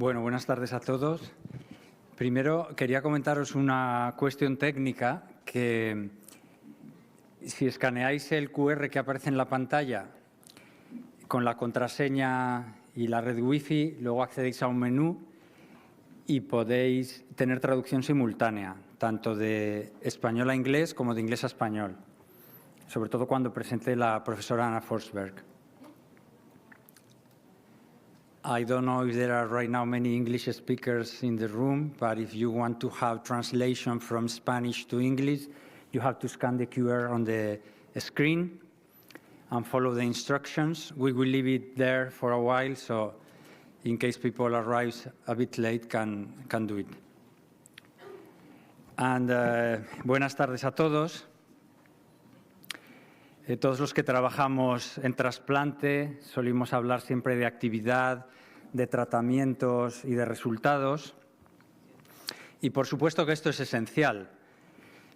Bueno, buenas tardes a todos. Primero, quería comentaros una cuestión técnica que si escaneáis el QR que aparece en la pantalla con la contraseña y la red Wi-Fi, luego accedéis a un menú y podéis tener traducción simultánea, tanto de español a inglés como de inglés a español, sobre todo cuando presente la profesora Anna Forsberg. I don't know if there are right now many English speakers in the room, but if you want to have translation from Spanish to English, you have to scan the QR on the screen and follow the instructions. We will leave it there for a while, so in case people arrive a bit late, can do it. And buenas tardes a todos. Todos los que trabajamos en trasplante solimos hablar siempre de actividad, de tratamientos y de resultados. Y por supuesto que esto es esencial,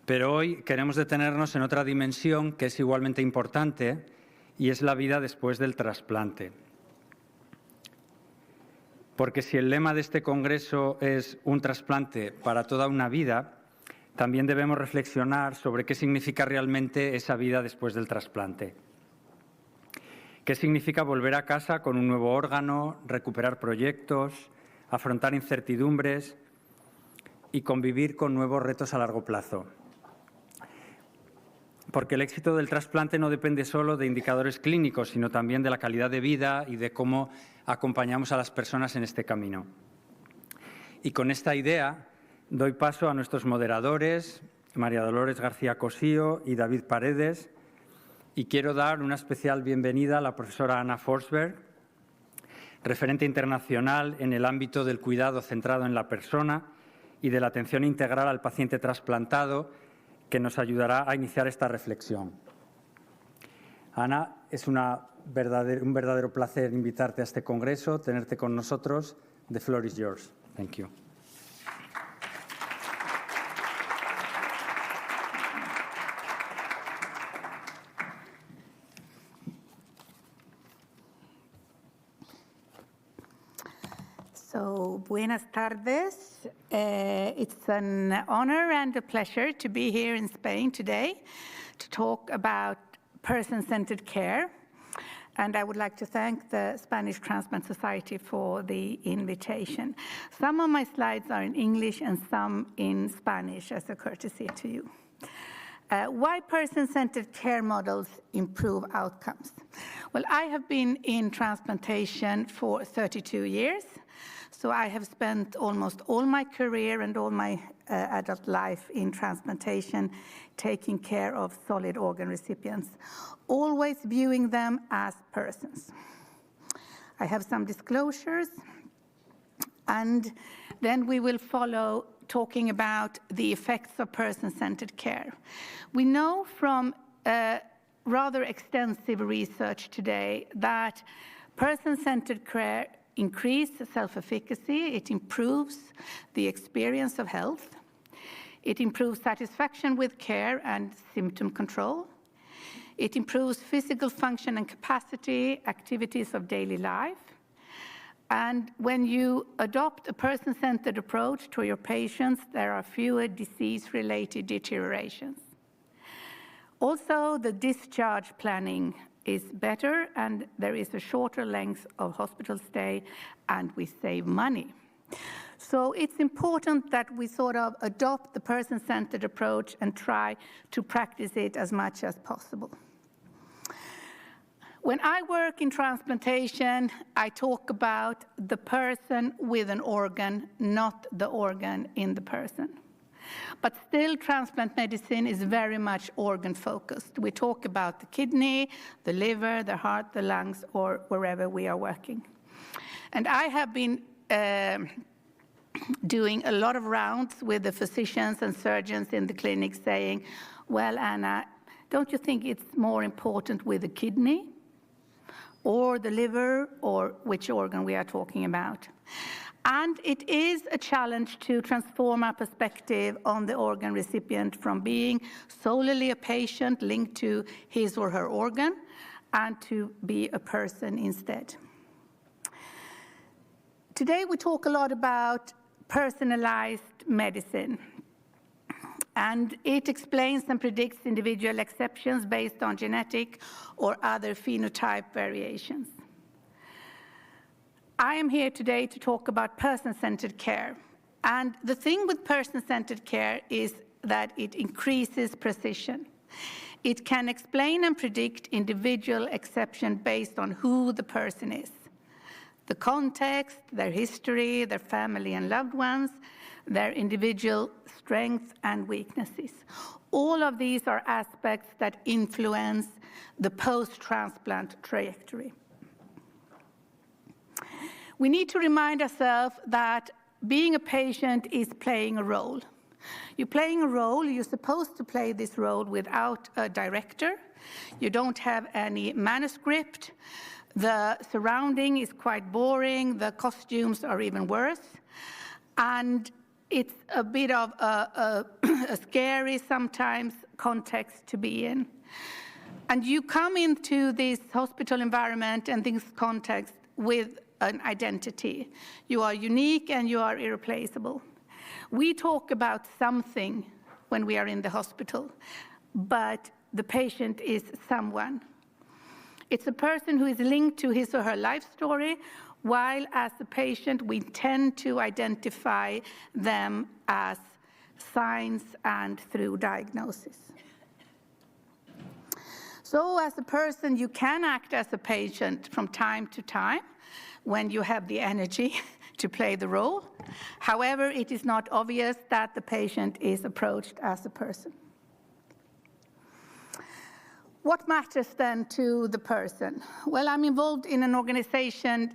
pero hoy queremos detenernos en otra dimensión que es igualmente importante y es la vida después del trasplante. Porque si el lema de este congreso es un trasplante para toda una vida, también debemos reflexionar sobre qué significa realmente esa vida después del trasplante. ¿Qué significa volver a casa con un nuevo órgano, recuperar proyectos, afrontar incertidumbres y convivir con nuevos retos a largo plazo? Porque el éxito del trasplante no depende solo de indicadores clínicos, sino también de la calidad de vida y de cómo acompañamos a las personas en este camino. Y con esta idea doy paso a nuestros moderadores, María Dolores García Cosío y David Paredes, y quiero dar una especial bienvenida a la profesora Anna Forsberg, referente internacional en el ámbito del cuidado centrado en la persona y de la atención integral al paciente trasplantado, que nos ayudará a iniciar esta reflexión. Ana, es un verdadero placer invitarte a este congreso, tenerte con nosotros. The floor is yours. Thank you. So, buenas tardes. It's an honor and a pleasure to be here in Spain today to talk about person-centered care. And I would like to thank the Spanish Transplant Society for the invitation. Some of my slides are in English and some in Spanish as a courtesy to you. Why person-centered care models improve outcomes? Well, I have been in transplantation for 32 years. So I have spent almost all my career and all my adult life in transplantation, taking care of solid organ recipients, always viewing them as persons. I have some disclosures, and then we will follow talking about the effects of person-centered care. We know from rather extensive research today that person-centered care increases self-efficacy, it improves the experience of health, it improves satisfaction with care and symptom control, it improves physical function and capacity, activities of daily life, and when you adopt a person-centered approach to your patients, there are fewer disease-related deteriorations. Also, the discharge planning is better, and there is a shorter length of hospital stay, and we save money. So it's important that we sort of adopt the person-centered approach and try to practice it as much as possible. When I work in transplantation, I talk about the person with an organ, not the organ in the person. But still, transplant medicine is very much organ-focused. We talk about the kidney, the liver, the heart, the lungs, or wherever we are working. And I have been doing a lot of rounds with the physicians and surgeons in the clinic saying, well, Anna, don't you think it's more important with the kidney or the liver or which organ we are talking about? And it is a challenge to transform our perspective on the organ recipient from being solely a patient linked to his or her organ and to be a person instead. Today we talk a lot about personalized medicine, and it explains and predicts individual exceptions based on genetic or other phenotype variations. I am here today to talk about person-centered care. And the thing with person-centered care is that it increases precision. It can explain and predict individual exception based on who the person is. The context, their history, their family and loved ones, their individual strengths and weaknesses. All of these are aspects that influence the post-transplant trajectory. We need to remind ourselves that being a patient is playing a role. You're playing a role, you're supposed to play this role without a director. You don't have any manuscript. The surrounding is quite boring. The costumes are even worse. And it's a bit of a scary, sometimes, context to be in. And you come into this hospital environment and this context with an identity. You are unique and you are irreplaceable. We talk about something when we are in the hospital, but the patient is someone. It's a person who is linked to his or her life story, while as a patient we tend to identify them as signs and through diagnosis. So as a person, you can act as a patient from time to time when you have the energy to play the role. However, it is not obvious that the patient is approached as a person. What matters then to the person? Well, I'm involved in an organization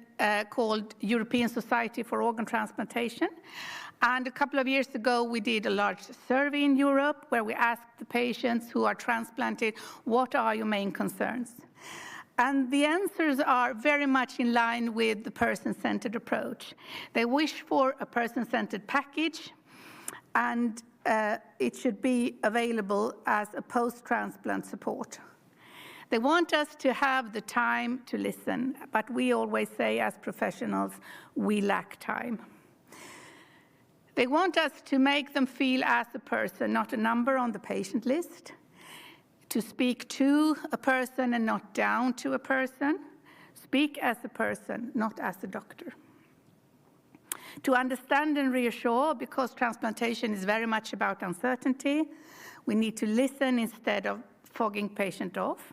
called European Society for Organ Transplantation. And a couple of years ago, we did a large survey in Europe where we asked the patients who are transplanted, what are your main concerns? And the answers are very much in line with the person-centered approach. They wish for a person-centered package, and it should be available as a post-transplant support. They want us to have the time to listen, but we always say as professionals, we lack time. They want us to make them feel as a person, not a number on the patient list, to speak to a person and not down to a person, speak as a person, not as a doctor. To understand and reassure, because transplantation is very much about uncertainty, we need to listen instead of fogging patient off.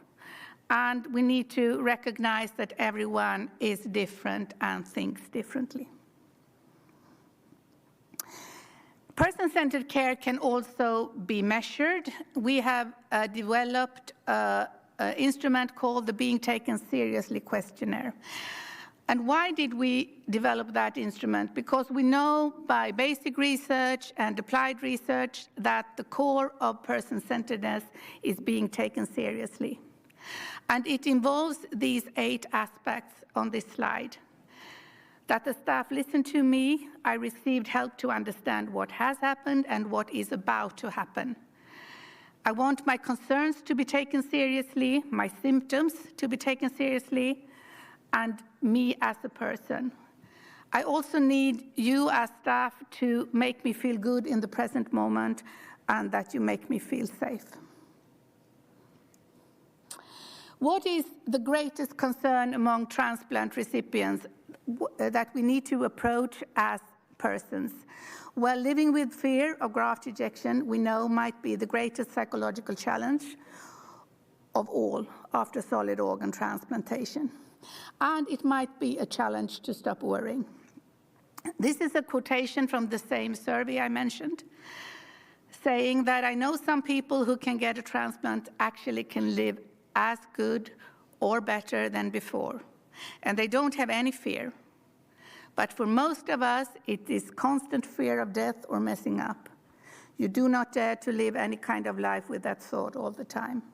And we need to recognize that everyone is different and thinks differently. Person-centered care can also be measured. We have developed an instrument called the Being Taken Seriously questionnaire. And why did we develop that instrument? Because we know by basic research and applied research that the core of person-centeredness is being taken seriously. And it involves these 8 aspects on this slide. That the staff listened to me, I received help to understand what has happened and what is about to happen. I want my concerns to be taken seriously, my symptoms to be taken seriously, and me as a person. I also need you as staff to make me feel good in the present moment and that you make me feel safe. What is the greatest concern among transplant recipients that we need to approach as persons? Well, living with fear of graft rejection, we know might be the greatest psychological challenge of all after solid organ transplantation. And it might be a challenge to stop worrying. This is a quotation from the same survey I mentioned, saying that I know some people who can get a transplant actually can live as good or better than before, and they don't have any fear. But for most of us, it is constant fear of death or messing up. You do not dare to live any kind of life with that thought all the time.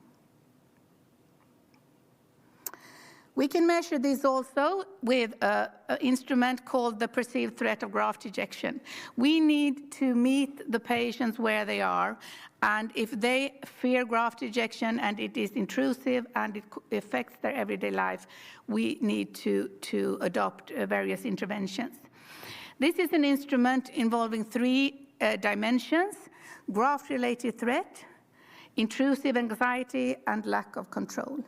We can measure this also with an instrument called the perceived threat of graft ejection. We need to meet the patients where they are, and if they fear graft ejection and it is intrusive and it affects their everyday life, we need to adopt various interventions. This is an instrument involving 3 dimensions: graft-related threat, intrusive anxiety, and lack of control.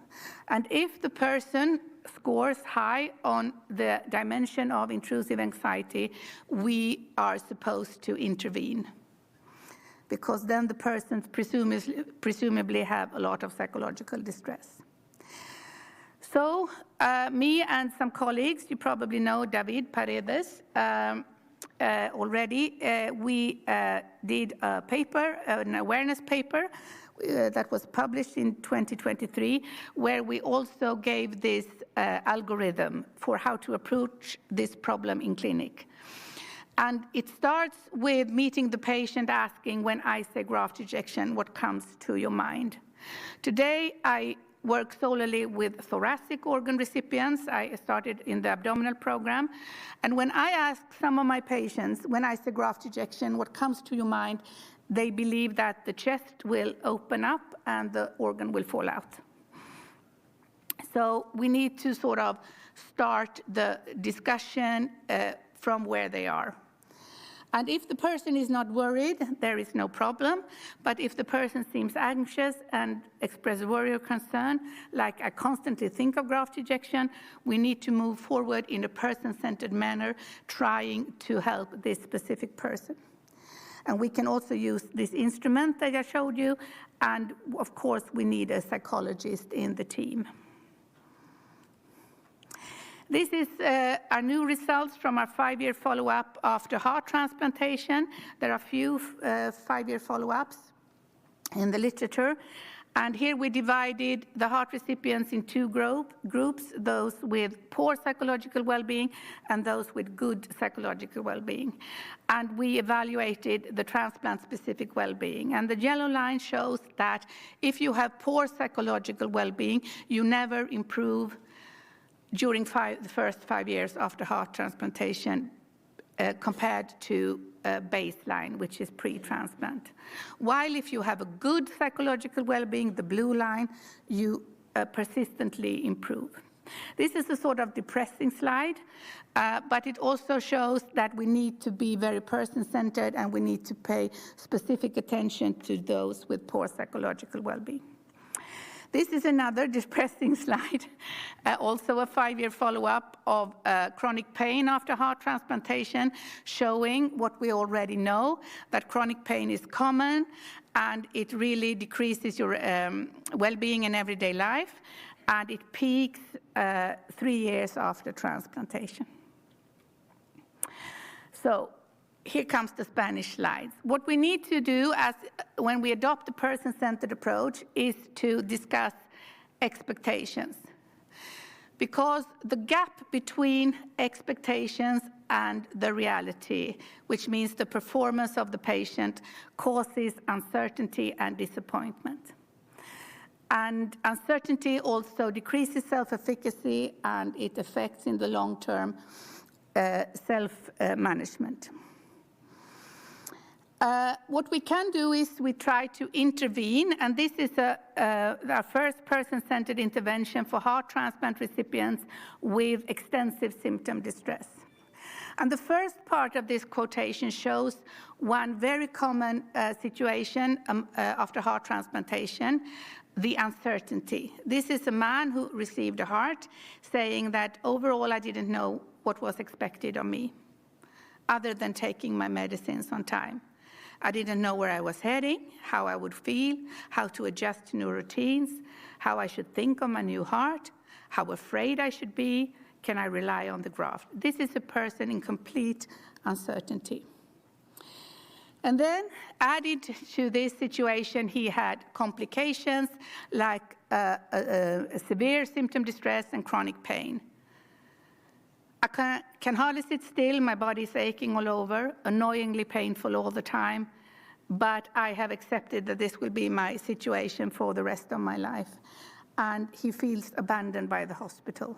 And if the person scores high on the dimension of intrusive anxiety, we are supposed to intervene, because then the person presumably have a lot of psychological distress. So me and some colleagues, you probably know David Paredes already, we did a paper, an awareness paper, that was published in 2023, where we also gave this algorithm for how to approach this problem in clinic. And it starts with meeting the patient, asking, when I say graft ejection, what comes to your mind? Today, I work solely with thoracic organ recipients. I started in the abdominal program. And when I ask some of my patients, when I say graft ejection, what comes to your mind? They believe that the chest will open up and the organ will fall out. So we need to sort of start the discussion from where they are. And if the person is not worried, there is no problem. But if the person seems anxious and expresses worry or concern, like I constantly think of graft ejection, we need to move forward in a person-centered manner, trying to help this specific person. And we can also use this instrument that I showed you. And of course, we need a psychologist in the team. This is our new results from our 5-year follow-up after heart transplantation. There are few 5-year follow-ups in the literature. And here we divided the heart recipients in 2 groups, those with poor psychological well-being and those with good psychological well-being. And we evaluated the transplant-specific well-being. And the yellow line shows that if you have poor psychological well-being, you never improve during the first 5 years after heart transplantation compared to baseline, which is pre-transplant. While if you have a good psychological well-being, the blue line, you persistently improve. This is a sort of depressing slide, but it also shows that we need to be very person-centered and we need to pay specific attention to those with poor psychological well-being. This is another depressing slide, also a 5-year follow-up of chronic pain after heart transplantation, showing what we already know, that chronic pain is common and it really decreases your well-being in everyday life, and it peaks 3 years after transplantation. So here comes the Spanish slides. What we need to do when we adopt the person-centered approach is to discuss expectations. Because the gap between expectations and the reality, which means the performance of the patient, causes uncertainty and disappointment. And uncertainty also decreases self-efficacy and it affects in the long term self-management. What we can do is we try to intervene, and this is our first person-centered intervention for heart transplant recipients with extensive symptom distress. And the first part of this quotation shows one very common situation after heart transplantation, the uncertainty. This is a man who received a heart saying that overall I didn't know what was expected of me, other than taking my medicines on time. I didn't know where I was heading, how I would feel, how to adjust to new routines, how I should think of my new heart, how afraid I should be, can I rely on the graft? This is a person in complete uncertainty. And then added to this situation, he had complications like severe symptom distress and chronic pain. I can hardly sit still, my body's aching all over, annoyingly painful all the time, but I have accepted that this will be my situation for the rest of my life. and he feels abandoned by the hospital.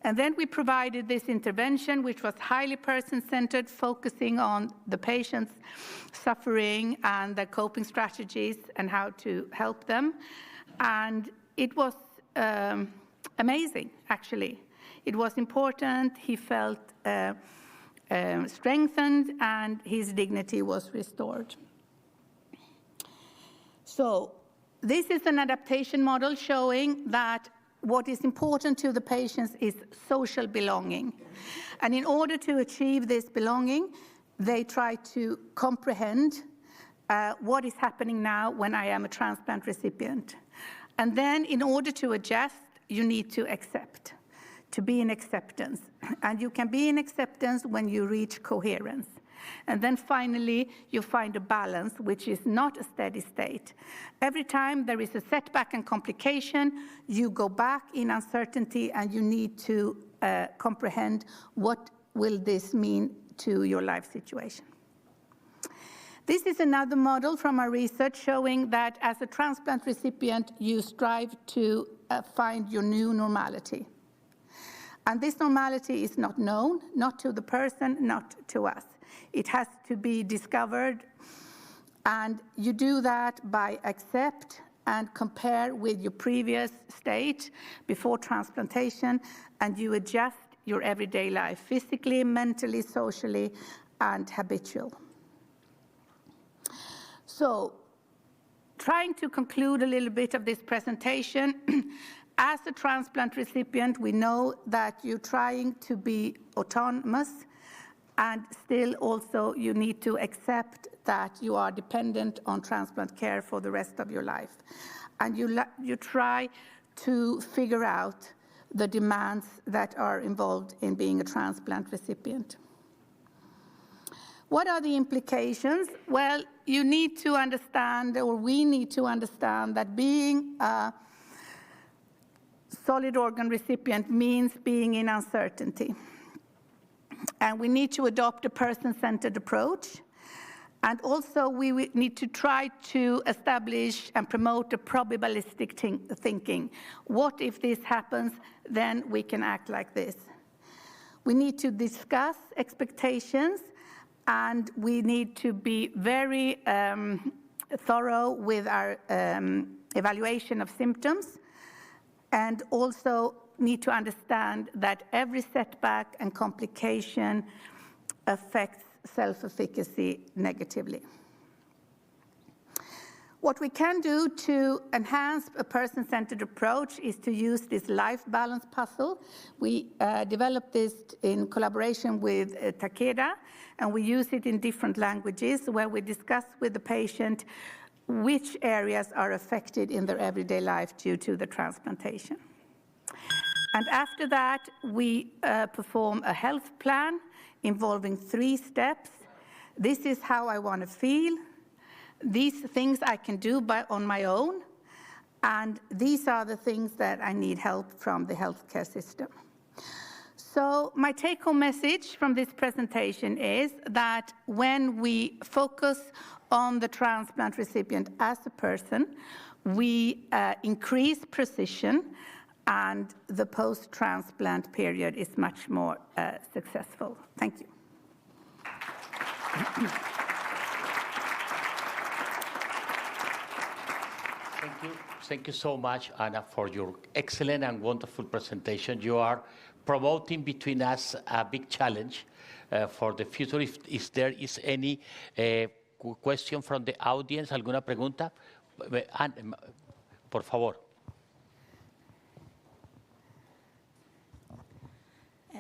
And then we provided this intervention, which was highly person-centered, focusing on the patient's suffering and their coping strategies and how to help them. And it was amazing, actually. It was important. He felt strengthened, and his dignity was restored. So this is an adaptation model showing that what is important to the patients is social belonging. And in order to achieve this belonging, they try to comprehend what is happening now when I am a transplant recipient. And then in order to adjust, you need to accept, to be in acceptance. And you can be in acceptance when you reach coherence. And then finally, you find a balance, which is not a steady state. Every time there is a setback and complication, you go back in uncertainty, and you need to comprehend what will this mean to your life situation. This is another model from our research showing that as a transplant recipient, you strive to find your new normality. And this normality is not known, not to the person, not to us. It has to be discovered, and you do that by accept and compare with your previous state before transplantation, and you adjust your everyday life, physically, mentally, socially, and habitual. So, trying to conclude a little bit of this presentation, as a transplant recipient, we know that you're trying to be autonomous, and still also you need to accept that you are dependent on transplant care for the rest of your life. And you try to figure out the demands that are involved in being a transplant recipient. What are the implications? Well, you need to understand, or we need to understand, that being a solid organ recipient means being in uncertainty. And we need to adopt a person-centered approach. And also we need to try to establish and promote a probabilistic thinking. What if this happens, then we can act like this. We need to discuss expectations, and we need to be very thorough with our evaluation of symptoms, and also need to understand that every setback and complication affects self-efficacy negatively. What we can do to enhance a person-centered approach is to use this life balance puzzle. We developed this in collaboration with Takeda, and we use it in different languages, where we discuss with the patient which areas are affected in their everyday life due to the transplantation. And after that, we perform a health plan involving 3 steps. This is how I want to feel. These things I can do on my own. And these are the things that I need help from the healthcare system. So my take-home message from this presentation is that when we focus on the transplant recipient as a person, we increase precision, and the post-transplant period is much more successful. Thank you. Thank you. Thank you so much, Anna, for your excellent and wonderful presentation. You are promoting between us a big challenge for the future. If there is any question from the audience, ¿alguna pregunta? Por favor.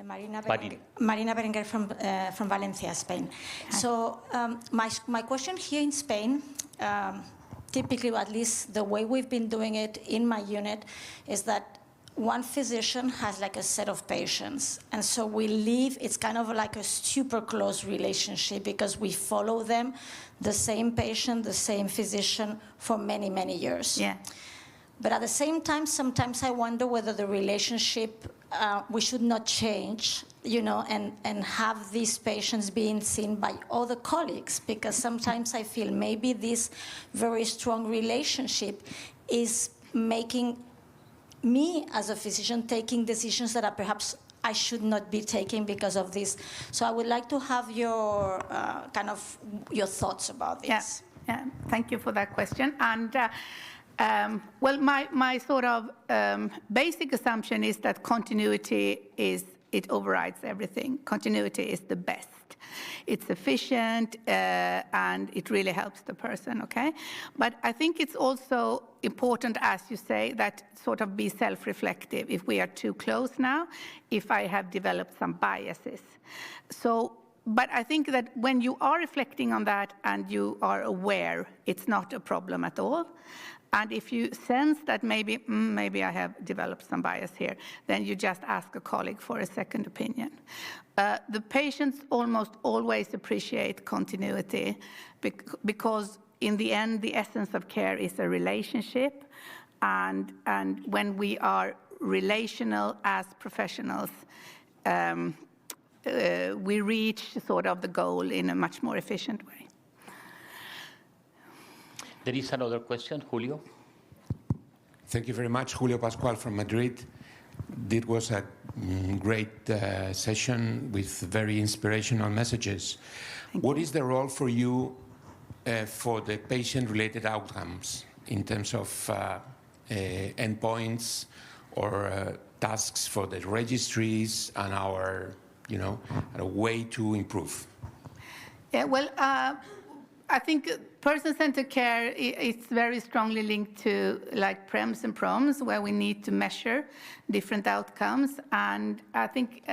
Marina Berenguer from Valencia, Spain. So my question here in Spain, typically, or at least the way we've been doing it in my unit, is that one physician has like a set of patients. And so we live, it's kind of like a super close relationship, because we follow them, the same patient, the same physician, for many, many years. Yeah. But at the same time, sometimes I wonder whether the relationship, we should not change, you know, and have these patients being seen by other colleagues, because sometimes I feel maybe this very strong relationship is making me as a physician taking decisions that are perhaps I should not be taking because of this. So I would like to have your your thoughts about this. Yeah. Thank you for that question. And well, my sort of basic assumption is that continuity it overrides everything. Continuity is the best. It's efficient and it really helps the person, okay? But I think it's also important, as you say, that sort of be self-reflective. If we are too close now, if I have developed some biases. But I think that when you are reflecting on that and you are aware, it's not a problem at all. And if you sense that maybe I have developed some bias here, then you just ask a colleague for a second opinion. The patients almost always appreciate continuity because in the end, the essence of care is a relationship. And when we are relational as professionals, we reach sort of the goal in a much more efficient way. There is another question, Julio. Thank you very much, Julio Pascual from Madrid. This was a great session with very inspirational messages. What is the role for you for the patient-related outcomes in terms of endpoints or tasks for the registries and our, a way to improve? Yeah, well, I think person-centered care is very strongly linked to like PREMS and PROMS, where we need to measure different outcomes. And I think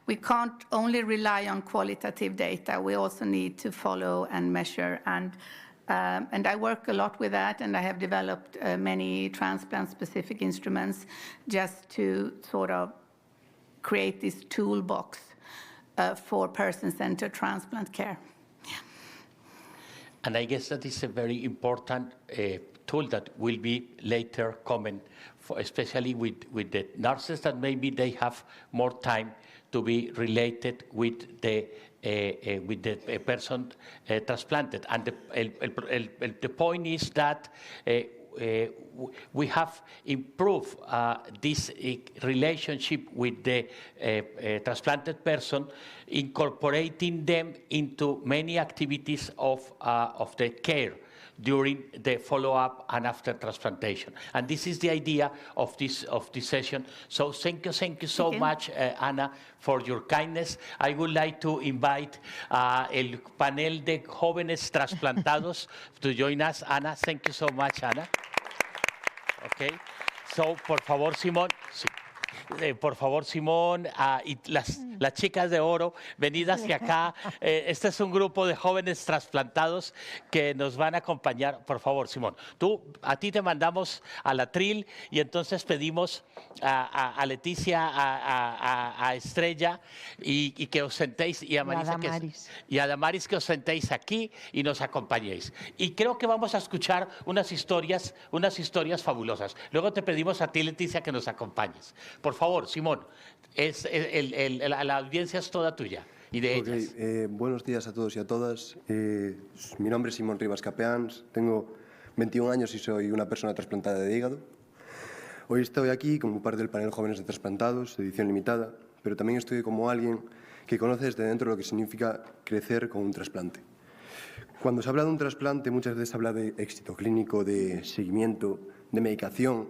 we can't only rely on qualitative data. We also need to follow and measure. And I work a lot with that, and I have developed many transplant-specific instruments just to sort of create this toolbox for person-centered transplant care. And I guess that is a very important tool that will be later common, especially with the nurses that maybe they have more time to be related with the person transplanted. And the point is that we have improved this relationship with the transplanted person, incorporating them into many activities of the care during the follow-up and after transplantation. And this is the idea of this session. So thank you so much, Ana, for your kindness. I would like to invite el panel de jóvenes trasplantados to join us. Ana, thank you so much, Ana. Okay. So, por favor, Simón. Sí. Por favor, Simón, y las chicas de oro, venid hacia acá. Este es un grupo de jóvenes trasplantados que nos van a acompañar. Por favor, Simón. A ti te mandamos al atril y entonces pedimos a Leticia, a Estrella y que os sentéis, y a Marisa y a Damaris que os sentéis aquí y nos acompañéis. Y creo que vamos a escuchar unas historias fabulosas. Luego te pedimos a ti, Leticia, que nos acompañes. Por favor, Simón, la audiencia es toda tuya y de ellas. Buenos días a todos y a todas. Mi nombre es Simón Rivas Capeans, tengo 21 años y soy una persona trasplantada de hígado. Hoy estoy aquí como parte del panel Jóvenes de Trasplantados, edición limitada, pero también estoy como alguien que conoce desde dentro lo que significa crecer con un trasplante. Cuando se habla de un trasplante, muchas veces se habla de éxito clínico, de seguimiento, de medicación,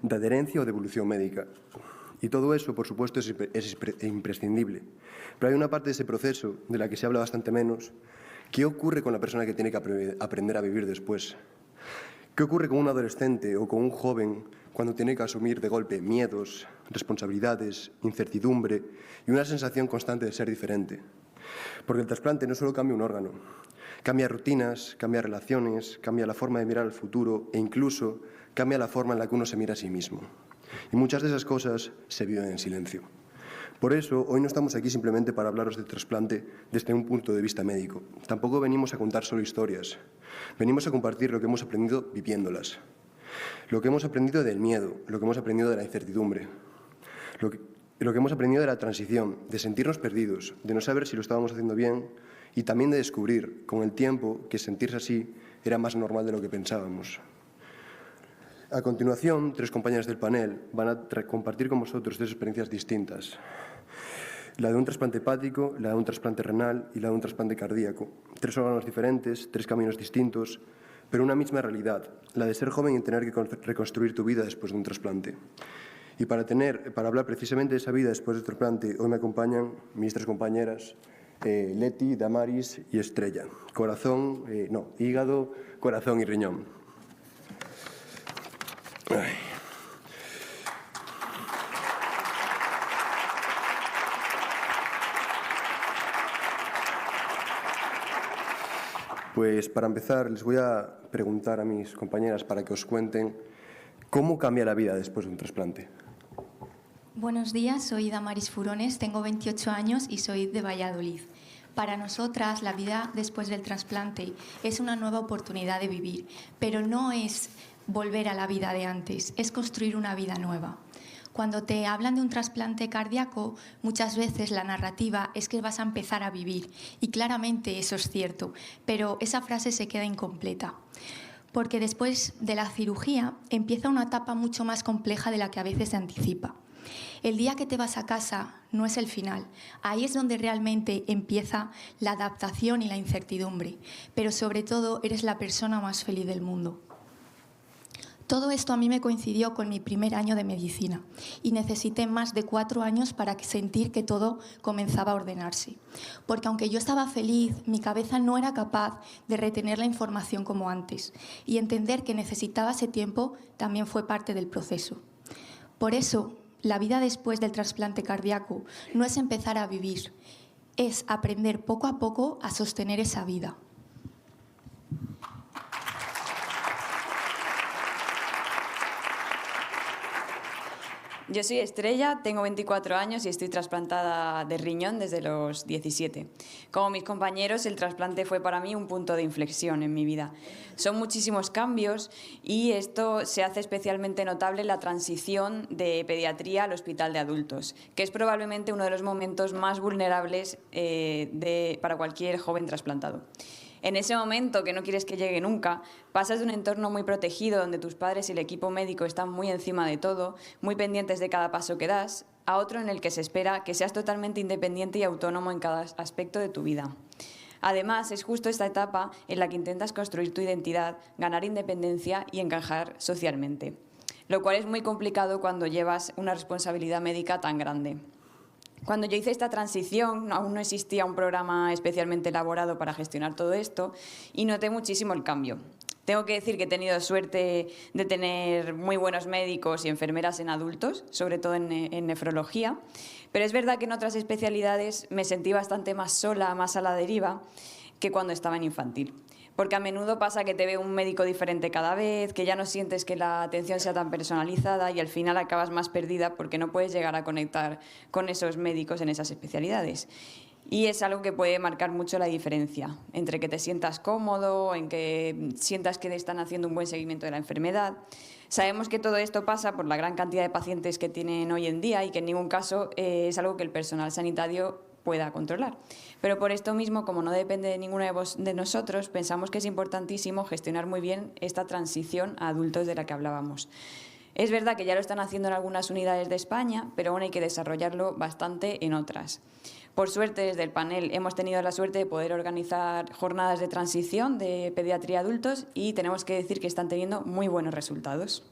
de adherencia o de evolución médica. Y todo eso, por supuesto, es imprescindible. Pero hay una parte de ese proceso de la que se habla bastante menos. ¿Qué ocurre con la persona que tiene que aprender a vivir después? ¿Qué ocurre con un adolescente o con un joven cuando tiene que asumir de golpe miedos, responsabilidades, incertidumbre y una sensación constante de ser diferente? Porque el trasplante no solo cambia un órgano, cambia rutinas, cambia relaciones, cambia la forma de mirar al futuro e incluso cambia la forma en la que uno se mira a sí mismo. Y muchas de esas cosas se viven en silencio. Por eso, hoy no estamos aquí simplemente para hablaros de trasplante desde un punto de vista médico. Tampoco venimos a contar solo historias. Venimos a compartir lo que hemos aprendido viviéndolas. Lo que hemos aprendido del miedo, lo que hemos aprendido de la incertidumbre, lo que hemos aprendido de la transición, de sentirnos perdidos, de no saber si lo estábamos haciendo bien y también de descubrir con el tiempo que sentirse así era más normal de lo que pensábamos. A continuación, 3 compañeras del panel van a compartir con vosotros 3 experiencias distintas. La de un trasplante hepático, la de un trasplante renal y la de un trasplante cardíaco. 3 órganos diferentes, 3 caminos distintos, pero una misma realidad, la de ser joven y tener que reconstruir tu vida después de un trasplante. Y para hablar precisamente de esa vida después del trasplante, hoy me acompañan mis 3 compañeras, Leti, Damaris y Estrella. Hígado, corazón y riñón. Ay. Pues para empezar les voy a preguntar a mis compañeras para que os cuenten cómo cambia la vida después de un trasplante. Buenos días, soy Damaris Furones, tengo 28 años y soy de Valladolid. Para nosotras, la vida después del trasplante es una nueva oportunidad de vivir, pero no es volver a la vida de antes, es construir una vida nueva. Cuando te hablan de un trasplante cardíaco, muchas veces la narrativa es que vas a empezar a vivir, y claramente eso es cierto, pero esa frase se queda incompleta. Porque después de la cirugía empieza una etapa mucho más compleja de la que a veces se anticipa. El día que te vas a casa no es el final, ahí es donde realmente empieza la adaptación y la incertidumbre, pero sobre todo eres la persona más feliz del mundo. Todo esto a mí me coincidió con mi primer año de medicina y necesité más de 4 años para sentir que todo comenzaba a ordenarse. Porque aunque yo estaba feliz, mi cabeza no era capaz de retener la información como antes, y entender que necesitaba ese tiempo también fue parte del proceso. Por eso, la vida después del trasplante cardíaco no es empezar a vivir, es aprender poco a poco a sostener esa vida. Yo soy Estrella, tengo 24 años y estoy trasplantada de riñón desde los 17. Como mis compañeros, el trasplante fue para mí un punto de inflexión en mi vida. Son muchísimos cambios y esto se hace especialmente notable en la transición de pediatría al hospital de adultos, que es probablemente uno de los momentos más vulnerables para cualquier joven trasplantado. En ese momento, que no quieres que llegue nunca, pasas de un entorno muy protegido donde tus padres y el equipo médico están muy encima de todo, muy pendientes de cada paso que das, a otro en el que se espera que seas totalmente independiente y autónomo en cada aspecto de tu vida. Además, es justo esta etapa en la que intentas construir tu identidad, ganar independencia y encajar socialmente, lo cual es muy complicado cuando llevas una responsabilidad médica tan grande. Cuando yo hice esta transición, aún no existía un programa especialmente elaborado para gestionar todo esto y noté muchísimo el cambio. Tengo que decir que he tenido suerte de tener muy buenos médicos y enfermeras en adultos, sobre todo en nefrología, pero es verdad que en otras especialidades me sentí bastante más sola, más a la deriva, que cuando estaba en infantil. Porque a menudo pasa que te ve un médico diferente cada vez, que ya no sientes que la atención sea tan personalizada y al final acabas más perdida porque no puedes llegar a conectar con esos médicos en esas especialidades. Y es algo que puede marcar mucho la diferencia entre que te sientas cómodo, en que sientas que te están haciendo un buen seguimiento de la enfermedad. Sabemos que todo esto pasa por la gran cantidad de pacientes que tienen hoy en día y que en ningún caso es algo que el personal sanitario pueda controlar. Pero por esto mismo, como no depende de ninguno de nosotros, pensamos que es importantísimo gestionar muy bien esta transición a adultos de la que hablábamos. Es verdad que ya lo están haciendo en algunas unidades de España, pero aún hay que desarrollarlo bastante en otras. Por suerte, desde el panel hemos tenido la suerte de poder organizar jornadas de transición de pediatría adultos y tenemos que decir que están teniendo muy buenos resultados.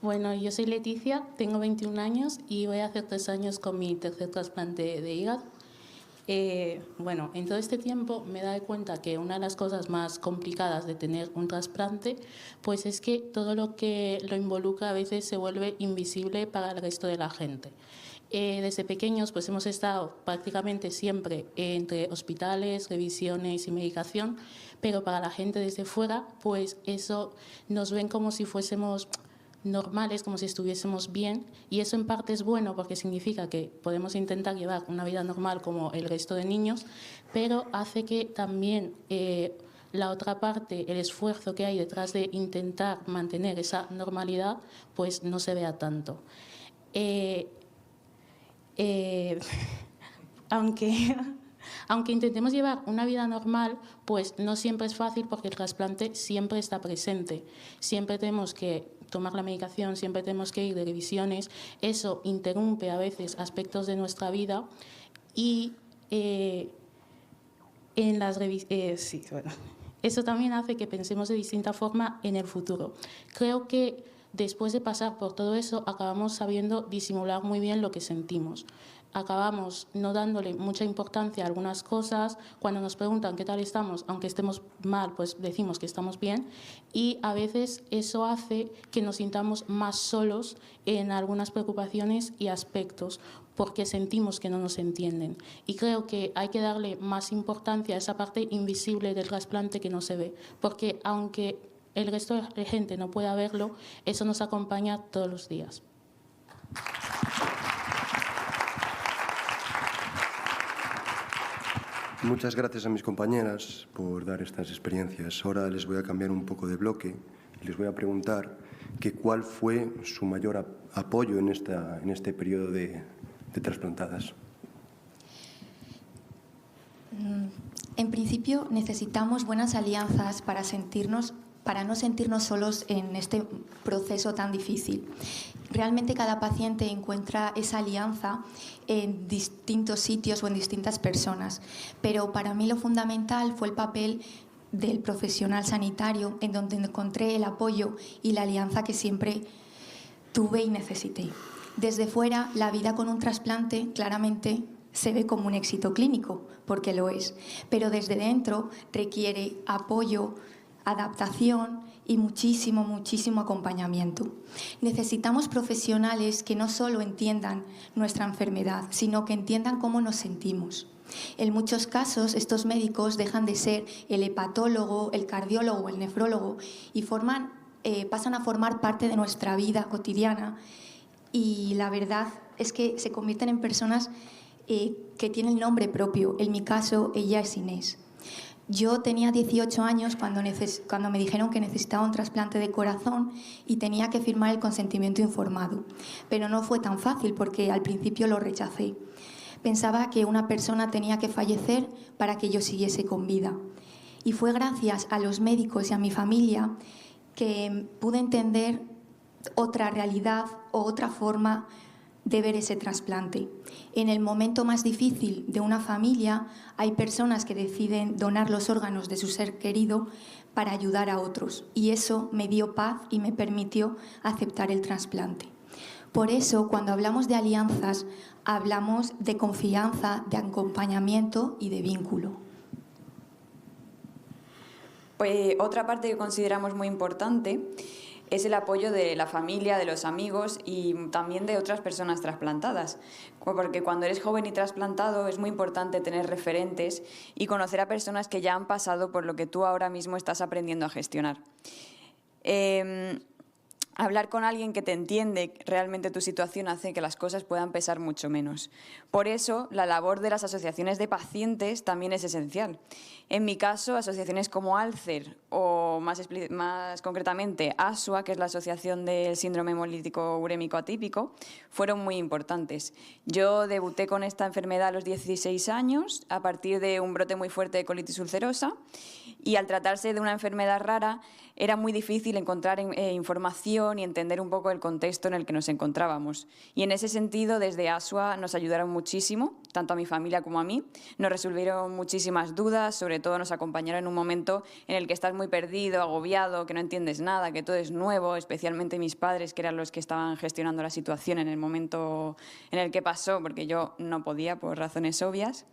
Bueno, yo soy Leticia, tengo 21 años y voy a hacer 3 años con mi tercer trasplante de hígado. En todo este tiempo me he dado cuenta que una de las cosas más complicadas de tener un trasplante pues es que todo lo que lo involucra a veces se vuelve invisible para el resto de la gente. Desde pequeños pues hemos estado prácticamente siempre entre hospitales, revisiones y medicación, pero para la gente desde fuera pues eso nos ven como si fuésemos normales, como si estuviésemos bien, y eso en parte es bueno porque significa que podemos intentar llevar una vida normal como el resto de niños, pero hace que también la otra parte, el esfuerzo que hay detrás de intentar mantener esa normalidad, pues no se vea tanto. Aunque intentemos llevar una vida normal, pues no siempre es fácil porque el trasplante siempre está presente. Siempre tenemos que tomar la medicación, siempre tenemos que ir de revisiones. Eso interrumpe a veces aspectos de nuestra vida y eso también hace que pensemos de distinta forma en el futuro. Creo que después de pasar por todo eso, acabamos sabiendo disimular muy bien lo que sentimos. Acabamos no dándole mucha importancia a algunas cosas. Cuando nos preguntan qué tal estamos, aunque estemos mal, pues decimos que estamos bien. Y a veces eso hace que nos sintamos más solos en algunas preocupaciones y aspectos, porque sentimos que no nos entienden. Y creo que hay que darle más importancia a esa parte invisible del trasplante que no se ve, porque aunque el resto de gente no pueda verlo, eso nos acompaña todos los días. Muchas gracias a mis compañeras por dar estas experiencias. Ahora les voy a cambiar un poco de bloque y les voy a preguntar que cuál fue su mayor apoyo en este periodo de trasplantadas. En principio necesitamos buenas alianzas para no sentirnos solos en este proceso tan difícil. Realmente cada paciente encuentra esa alianza en distintos sitios o en distintas personas, pero para mí lo fundamental fue el papel del profesional sanitario, en donde encontré el apoyo y la alianza que siempre tuve y necesité. Desde fuera, la vida con un trasplante claramente se ve como un éxito clínico, porque lo es, pero desde dentro requiere apoyo, adaptación y muchísimo acompañamiento. Necesitamos profesionales que no solo entiendan nuestra enfermedad, sino que entiendan cómo nos sentimos. En muchos casos, estos médicos dejan de ser el hepatólogo, el cardiólogo o el nefrólogo y pasan a formar parte de nuestra vida cotidiana, y la verdad es que se convierten en personas que tienen nombre propio. En mi caso, ella es Inés. Yo tenía 18 años cuando me dijeron que necesitaba un trasplante de corazón y tenía que firmar el consentimiento informado. Pero no fue tan fácil porque al principio lo rechacé. Pensaba que una persona tenía que fallecer para que yo siguiese con vida. Y fue gracias a los médicos y a mi familia que pude entender otra realidad o otra forma de ver ese trasplante. En el momento más difícil de una familia hay personas que deciden donar los órganos de su ser querido para ayudar a otros, y eso me dio paz y me permitió aceptar el trasplante. Por eso, cuando hablamos de alianzas, hablamos de confianza, de acompañamiento y de vínculo. Pues otra parte que consideramos muy importante es el apoyo de la familia, de los amigos y también de otras personas trasplantadas. Porque cuando eres joven y trasplantado es muy importante tener referentes y conocer a personas que ya han pasado por lo que tú ahora mismo estás aprendiendo a gestionar. Hablar con alguien que te entiende realmente tu situación hace que las cosas puedan pesar mucho menos. Por eso, la labor de las asociaciones de pacientes también es esencial. En mi caso, asociaciones como ALCER o más concretamente ASUA, que es la Asociación del Síndrome Hemolítico Urémico Atípico, fueron muy importantes. Yo debuté con esta enfermedad a los 16 años a partir de un brote muy fuerte de colitis ulcerosa, y al tratarse de una enfermedad rara era muy difícil encontrar información y entender un poco el contexto en el que nos encontrábamos. Y en ese sentido, desde ASUA nos ayudaron muchísimo, tanto a mi familia como a mí. Nos resolvieron muchísimas dudas, sobre todo nos acompañaron en un momento en el que estás muy perdido, agobiado, que no entiendes nada, que todo es nuevo, especialmente mis padres, que eran los que estaban gestionando la situación en el momento en el que pasó, porque yo no podía por razones obvias.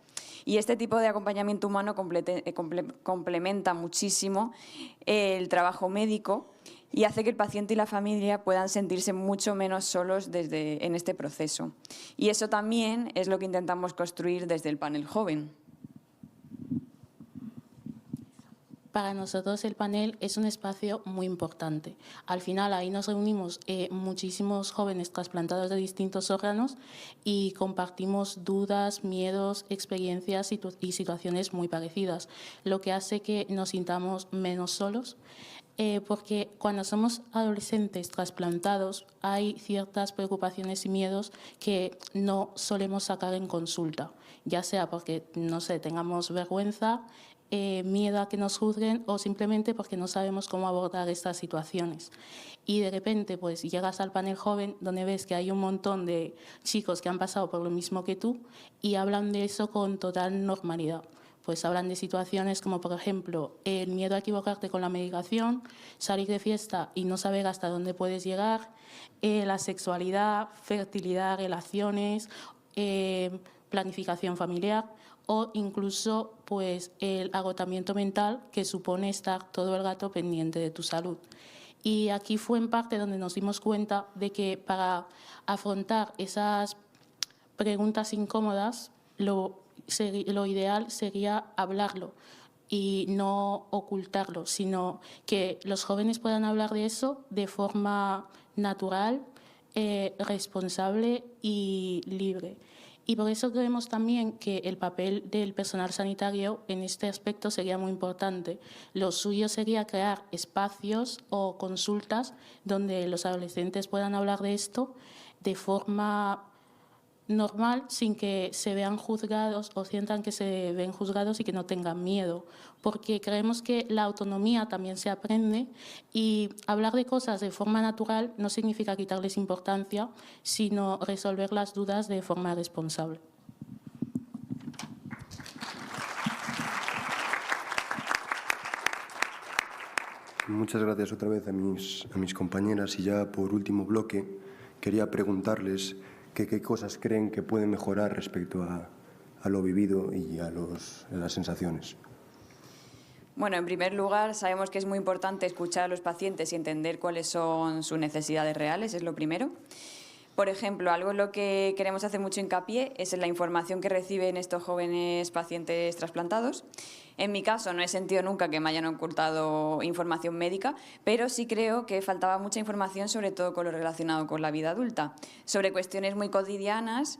Y este tipo de acompañamiento humano complementa muchísimo el trabajo médico y hace que el paciente y la familia puedan sentirse mucho menos solos en este proceso. Y eso también es lo que intentamos construir desde el panel joven. Para nosotros el panel es un espacio muy importante. Al final ahí nos reunimos muchísimos jóvenes trasplantados de distintos órganos y compartimos dudas, miedos, experiencias y situaciones muy parecidas, lo que hace que nos sintamos menos solos. porque cuando somos adolescentes trasplantados hay ciertas preocupaciones y miedos que no solemos sacar en consulta, ya sea porque, no sé, tengamos vergüenza, miedo a que nos juzguen o simplemente porque no sabemos cómo abordar estas situaciones. Y de repente pues llegas al panel joven donde ves que hay un montón de chicos que han pasado por lo mismo que tú y hablan de eso con total normalidad. Pues hablan de situaciones como, por ejemplo, el miedo a equivocarte con la medicación, salir de fiesta y no saber hasta dónde puedes llegar, la sexualidad, fertilidad, relaciones, planificación familiar o incluso pues, el agotamiento mental que supone estar todo el rato pendiente de tu salud. Y aquí fue en parte donde nos dimos cuenta de que para afrontar esas preguntas incómodas, lo ideal sería hablarlo y no ocultarlo, sino que los jóvenes puedan hablar de eso de forma natural, responsable y libre. Y por eso creemos también que el papel del personal sanitario en este aspecto sería muy importante. Lo suyo sería crear espacios o consultas donde los adolescentes puedan hablar de esto de forma normal, sin que se vean juzgados o sientan que se ven juzgados y que no tengan miedo, porque creemos que la autonomía también se aprende y hablar de cosas de forma natural no significa quitarles importancia, sino resolver las dudas de forma responsable. Muchas gracias otra vez a mis compañeras y ya por último bloque quería preguntarles qué cosas creen que pueden mejorar respecto a lo vivido y a las sensaciones. Bueno, en primer lugar, sabemos que es muy importante escuchar a los pacientes y entender cuáles son sus necesidades reales, es lo primero. Por ejemplo, algo en lo que queremos hacer mucho hincapié es en la información que reciben estos jóvenes pacientes trasplantados. En mi caso, no he sentido nunca que me hayan ocultado información médica, pero sí creo que faltaba mucha información, sobre todo con lo relacionado con la vida adulta, sobre cuestiones muy cotidianas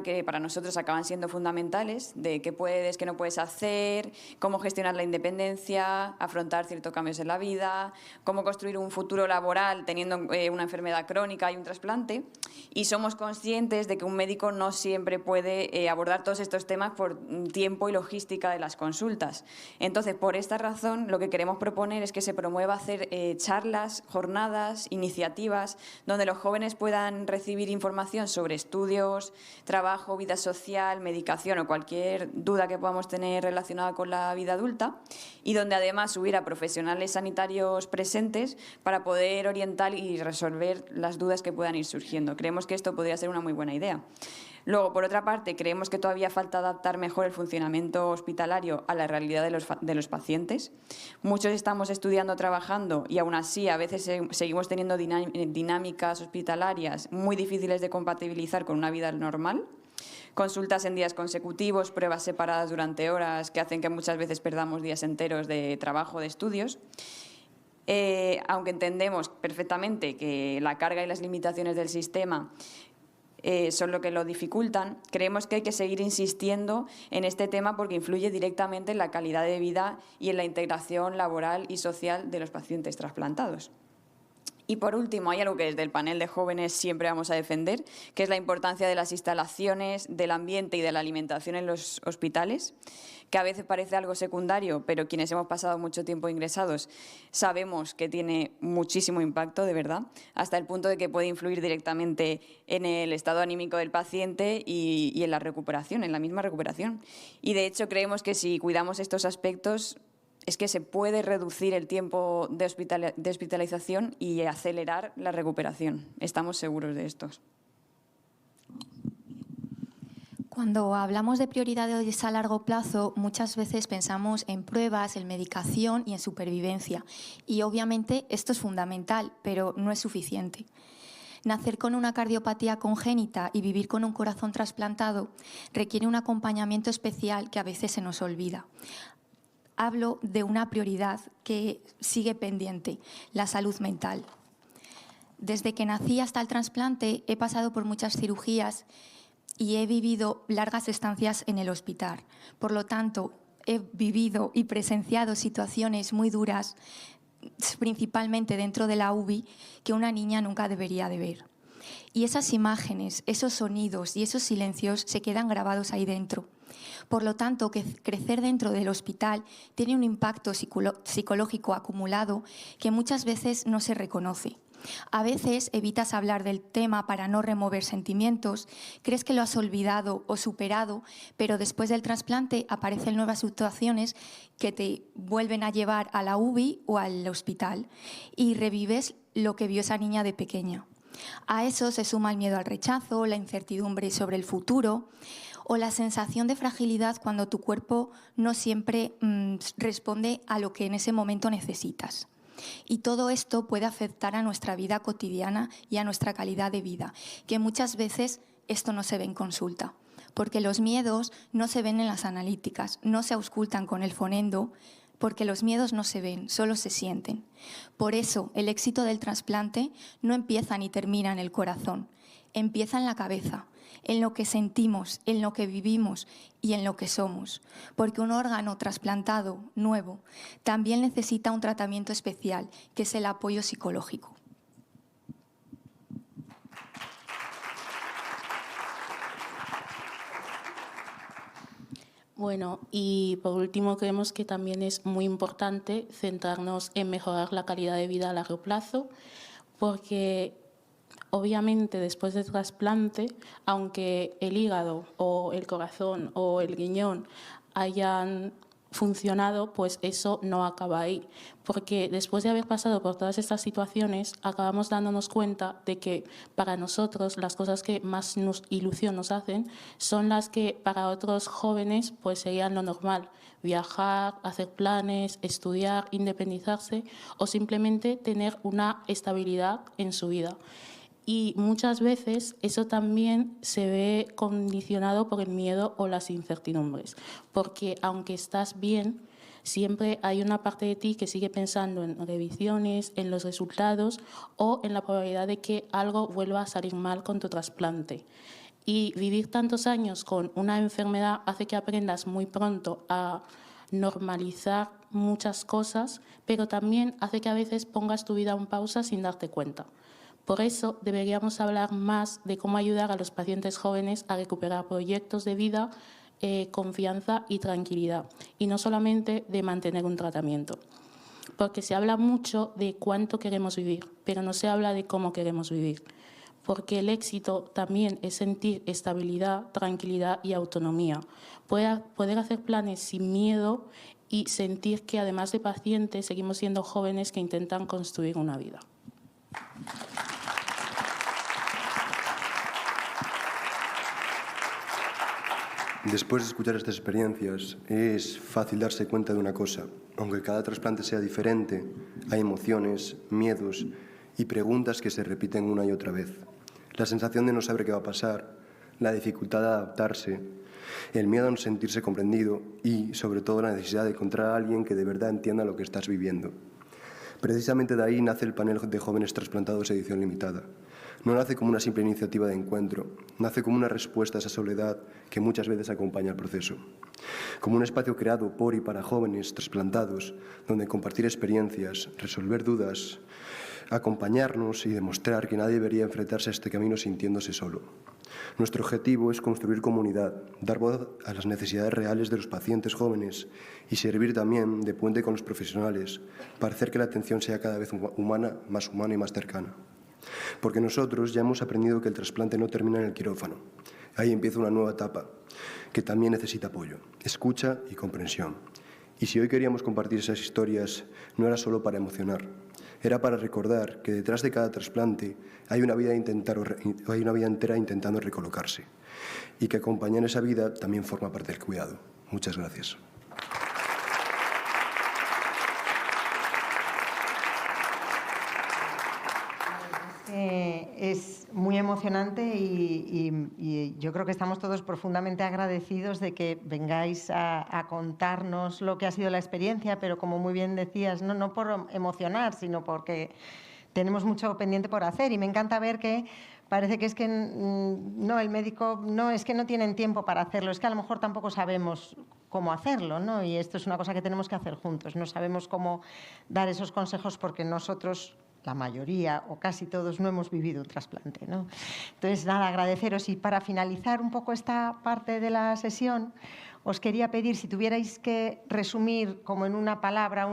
que para nosotros acaban siendo fundamentales, de qué puedes, qué no puedes hacer, cómo gestionar la independencia, afrontar ciertos cambios en la vida, cómo construir un futuro laboral teniendo una enfermedad crónica y un trasplante. Y somos conscientes de que un médico no siempre puede abordar todos estos temas por tiempo y logística de las consultas. Entonces, por esta razón, lo que queremos proponer es que se promueva hacer charlas, jornadas, iniciativas, donde los jóvenes puedan recibir información sobre estudios, trabajo, vida social, medicación o cualquier duda que podamos tener relacionada con la vida adulta, y donde además hubiera profesionales sanitarios presentes para poder orientar y resolver las dudas que puedan ir surgiendo. Creemos que esto podría ser una muy buena idea. Luego, por otra parte, creemos que todavía falta adaptar mejor el funcionamiento hospitalario a la realidad de los pacientes. Muchos estamos estudiando, trabajando y aún así a veces seguimos teniendo dinámicas hospitalarias muy difíciles de compatibilizar con una vida normal. Consultas en días consecutivos, pruebas separadas durante horas que hacen que muchas veces perdamos días enteros de trabajo, de estudios. Aunque entendemos perfectamente que la carga y las limitaciones del sistema son lo que lo dificultan, creemos que hay que seguir insistiendo en este tema porque influye directamente en la calidad de vida y en la integración laboral y social de los pacientes trasplantados. Y por último, hay algo que desde el panel de jóvenes siempre vamos a defender, que es la importancia de las instalaciones, del ambiente y de la alimentación en los hospitales, que a veces parece algo secundario, pero quienes hemos pasado mucho tiempo ingresados sabemos que tiene muchísimo impacto, de verdad, hasta el punto de que puede influir directamente en el estado anímico del paciente y en la recuperación, en la misma recuperación. Y de hecho creemos que si cuidamos estos aspectos, es que se puede reducir el tiempo de hospitalización y acelerar la recuperación. Estamos seguros de esto. Cuando hablamos de prioridades a largo plazo, muchas veces pensamos en pruebas, en medicación y en supervivencia. Y obviamente esto es fundamental, pero no es suficiente. Nacer con una cardiopatía congénita y vivir con un corazón trasplantado requiere un acompañamiento especial que a veces se nos olvida. Hablo de una prioridad que sigue pendiente, la salud mental. Desde que nací hasta el trasplante he pasado por muchas cirugías y he vivido largas estancias en el hospital. Por lo tanto, he vivido y presenciado situaciones muy duras principalmente dentro de la UBI, que una niña nunca debería de ver. Y esas imágenes, esos sonidos y esos silencios se quedan grabados ahí dentro. Por lo tanto, que crecer dentro del hospital tiene un impacto psicológico acumulado que muchas veces no se reconoce. A veces evitas hablar del tema para no remover sentimientos, crees que lo has olvidado o superado, pero después del trasplante aparecen nuevas situaciones que te vuelven a llevar a la UBI o al hospital y revives lo que vio esa niña de pequeña. A eso se suma el miedo al rechazo, la incertidumbre sobre el futuro o la sensación de fragilidad cuando tu cuerpo no siempre responde a lo que en ese momento necesitas. Y todo esto puede afectar a nuestra vida cotidiana y a nuestra calidad de vida, que muchas veces esto no se ve en consulta, porque los miedos no se ven en las analíticas, no se auscultan con el fonendo, porque los miedos no se ven, solo se sienten. Por eso, el éxito del trasplante no empieza ni termina en el corazón, empieza en la cabeza, en lo que sentimos, en lo que vivimos y en lo que somos. Porque un órgano trasplantado, nuevo, también necesita un tratamiento especial, que es el apoyo psicológico. Bueno, y por último creemos que también es muy importante centrarnos en mejorar la calidad de vida a largo plazo, porque obviamente después del trasplante, aunque el hígado o el corazón o el riñón hayan funcionado, pues eso no acaba ahí, porque después de haber pasado por todas estas situaciones acabamos dándonos cuenta de que para nosotros las cosas que más ilusión nos hacen son las que para otros jóvenes pues serían lo normal: viajar, hacer planes, estudiar, independizarse o simplemente tener una estabilidad en su vida. Y muchas veces eso también se ve condicionado por el miedo o las incertidumbres, porque aunque estás bien, siempre hay una parte de ti que sigue pensando en revisiones, en los resultados o en la probabilidad de que algo vuelva a salir mal con tu trasplante. Y vivir tantos años con una enfermedad hace que aprendas muy pronto a normalizar muchas cosas, pero también hace que a veces pongas tu vida en pausa sin darte cuenta. Por eso deberíamos hablar más de cómo ayudar a los pacientes jóvenes a recuperar proyectos de vida, confianza y tranquilidad, y no solamente de mantener un tratamiento. Porque se habla mucho de cuánto queremos vivir, pero no se habla de cómo queremos vivir. Porque el éxito también es sentir estabilidad, tranquilidad y autonomía. Poder hacer planes sin miedo y sentir que además de pacientes seguimos siendo jóvenes que intentan construir una vida. Después de escuchar estas experiencias, es fácil darse cuenta de una cosa. Aunque cada trasplante sea diferente, hay emociones, miedos y preguntas que se repiten una y otra vez. La sensación de no saber qué va a pasar, la dificultad de adaptarse, el miedo a no sentirse comprendido y, sobre todo, la necesidad de encontrar a alguien que de verdad entienda lo que estás viviendo. Precisamente de ahí nace el panel de jóvenes trasplantados edición limitada. No nace como una simple iniciativa de encuentro, nace como una respuesta a esa soledad que muchas veces acompaña el proceso. Como un espacio creado por y para jóvenes trasplantados, donde compartir experiencias, resolver dudas, acompañarnos y demostrar que nadie debería enfrentarse a este camino sintiéndose solo. Nuestro objetivo es construir comunidad, dar voz a las necesidades reales de los pacientes jóvenes y servir también de puente con los profesionales para hacer que la atención sea cada vez humana y más cercana. Porque nosotros ya hemos aprendido que el trasplante no termina en el quirófano. Ahí empieza una nueva etapa que también necesita apoyo, escucha y comprensión. Y si hoy queríamos compartir esas historias, no era solo para emocionar, era para recordar que detrás de cada trasplante hay una vida entera intentando recolocarse y que acompañar esa vida también forma parte del cuidado. Muchas gracias. Es muy emocionante y yo creo que estamos todos profundamente agradecidos de que vengáis a contarnos lo que ha sido la experiencia, pero como muy bien decías, no por emocionar, sino porque tenemos mucho pendiente por hacer. Y me encanta ver que parece que es que no, el médico no, es que no tienen tiempo para hacerlo, es que a lo mejor tampoco sabemos cómo hacerlo, ¿no? Y esto es una cosa que tenemos que hacer juntos. No sabemos cómo dar esos consejos porque nosotros, la mayoría o casi todos, no hemos vivido un trasplante, ¿no? Entonces, nada, agradeceros. Y para finalizar un poco esta parte de la sesión, os quería pedir, si tuvierais que resumir como en una palabra,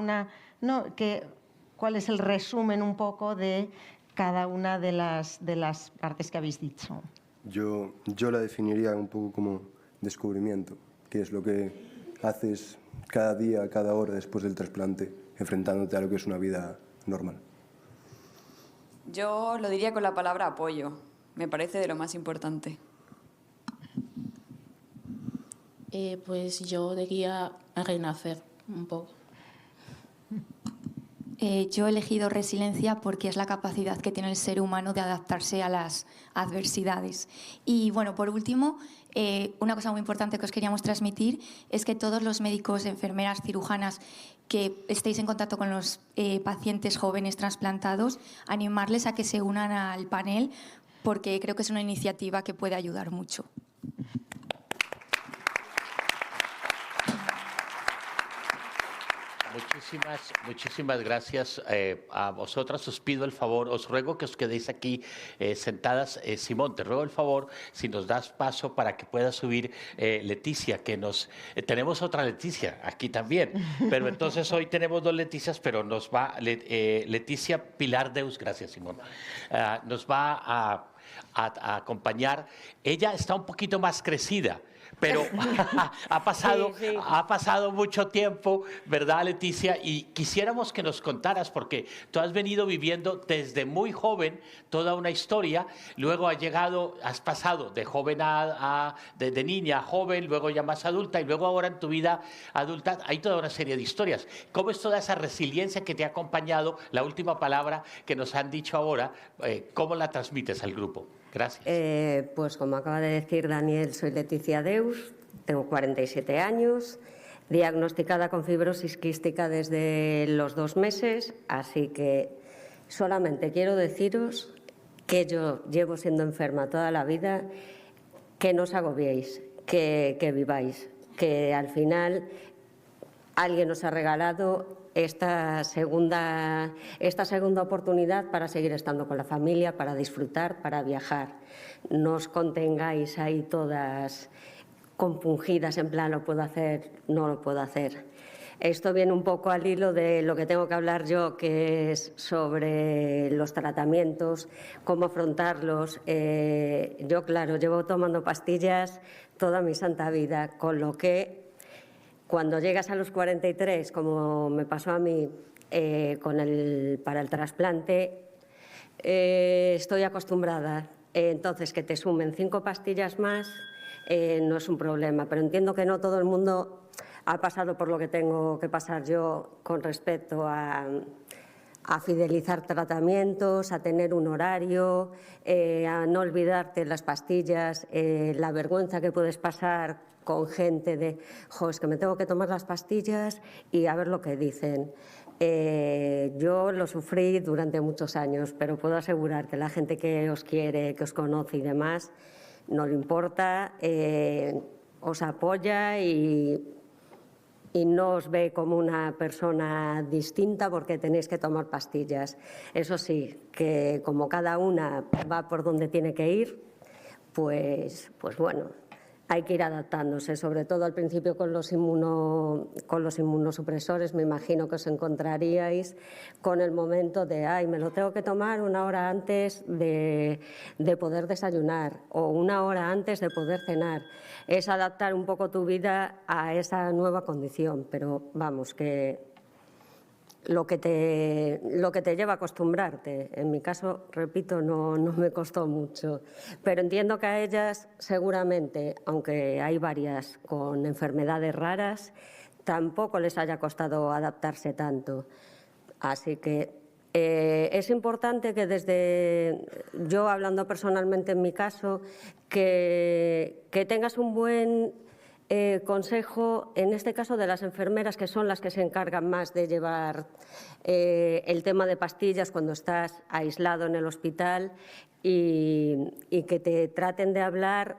¿cuál es el resumen un poco de cada una de las partes que habéis dicho? Yo la definiría un poco como descubrimiento, que es lo que haces cada día, cada hora después del trasplante, enfrentándote a lo que es una vida normal. Yo lo diría con la palabra apoyo. Me parece de lo más importante. Pues yo diría a renacer un poco. Yo he elegido resiliencia porque es la capacidad que tiene el ser humano de adaptarse a las adversidades. Y bueno, por último, una cosa muy importante que os queríamos transmitir es que todos los médicos, enfermeras, cirujanas que estéis en contacto con los pacientes jóvenes trasplantados, animarles a que se unan al panel porque creo que es una iniciativa que puede ayudar mucho. Muchísimas gracias a vosotras. Os pido el favor, os ruego que os quedéis aquí sentadas. Simón, te ruego el favor, si nos das paso para que pueda subir Leticia, que tenemos otra Leticia aquí también, pero entonces hoy tenemos dos Leticias, pero nos va Leticia Pilar Deus, gracias Simón, nos va a acompañar. Ella está un poquito más crecida, pero ha pasado mucho tiempo, ¿verdad, Leticia? Y quisiéramos que nos contaras, porque tú has venido viviendo desde muy joven toda una historia, luego has pasado de joven de niña a joven, luego ya más adulta, y luego ahora en tu vida adulta hay toda una serie de historias. ¿Cómo es toda esa resiliencia que te ha acompañado? La última palabra que nos han dicho ahora, ¿cómo la transmites al grupo? Gracias. Pues como acaba de decir Daniel, soy Leticia Deus, tengo 47 años, diagnosticada con fibrosis quística desde los 2 meses, así que solamente quiero deciros que yo llevo siendo enferma toda la vida, que no os agobiéis, que viváis, que al final alguien os ha regalado esta segunda oportunidad para seguir estando con la familia, para disfrutar, para viajar. No os contengáis ahí todas compungidas en plan lo puedo hacer, no lo puedo hacer. Esto viene un poco al hilo de lo que tengo que hablar yo, que es sobre los tratamientos, cómo afrontarlos. Yo, claro, llevo tomando pastillas toda mi santa vida, con lo que cuando llegas a los 43, como me pasó a mí para el trasplante, estoy acostumbrada. Entonces, que te sumen 5 pastillas más no es un problema, pero entiendo que no todo el mundo ha pasado por lo que tengo que pasar yo con respecto a fidelizar tratamientos, a tener un horario, a no olvidarte las pastillas, la vergüenza que puedes pasar con gente de, es que me tengo que tomar las pastillas y a ver lo que dicen. Yo lo sufrí durante muchos años, pero puedo asegurar que la gente que os quiere, que os conoce y demás, no le importa, os apoya y no os ve como una persona distinta porque tenéis que tomar pastillas. Eso sí, que como cada una va por donde tiene que ir, pues bueno, hay que ir adaptándose, sobre todo al principio con los inmunosupresores. Me imagino que os encontraríais con el momento de, me lo tengo que tomar 1 hora antes de poder desayunar o 1 hora antes de poder cenar. Es adaptar un poco tu vida a esa nueva condición, pero vamos, que lo que te lleva a acostumbrarte. En mi caso, repito, no me costó mucho, pero entiendo que a ellas seguramente, aunque hay varias con enfermedades raras, tampoco les haya costado adaptarse tanto. Así que es importante que yo hablando personalmente en mi caso, que tengas un buen consejo, en este caso de las enfermeras, que son las que se encargan más de llevar el tema de pastillas cuando estás aislado en el hospital y que te traten de hablar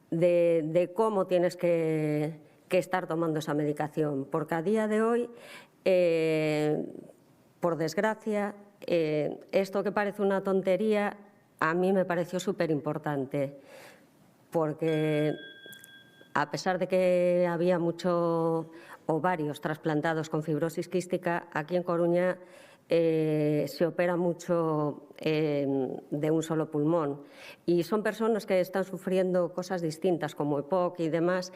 de cómo tienes que estar tomando esa medicación. Porque a día de hoy, por desgracia, esto que parece una tontería, a mí me pareció súper importante, porque a pesar de que había muchos ovarios trasplantados con fibrosis quística, aquí en Coruña se opera mucho de un solo pulmón. Y son personas que están sufriendo cosas distintas, como EPOC y demás,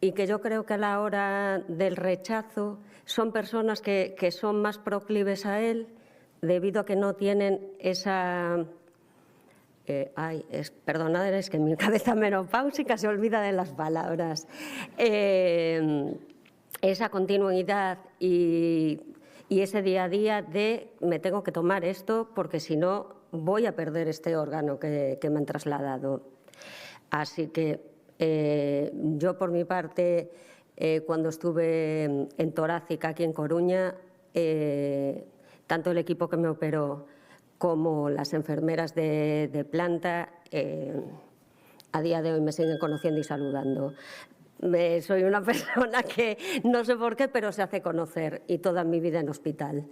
y que yo creo que a la hora del rechazo son personas que son más proclives a él debido a que no tienen esa... perdonad, es que en mi cabeza menopáusica se olvida de las palabras. Esa continuidad y ese día a día de me tengo que tomar esto porque si no voy a perder este órgano que me han trasladado. Así que yo, por mi parte, cuando estuve en torácica aquí en Coruña, tanto el equipo que me operó como las enfermeras de planta, a día de hoy me siguen conociendo y saludando. Soy una persona que no sé por qué, pero se hace conocer, y toda mi vida en hospital.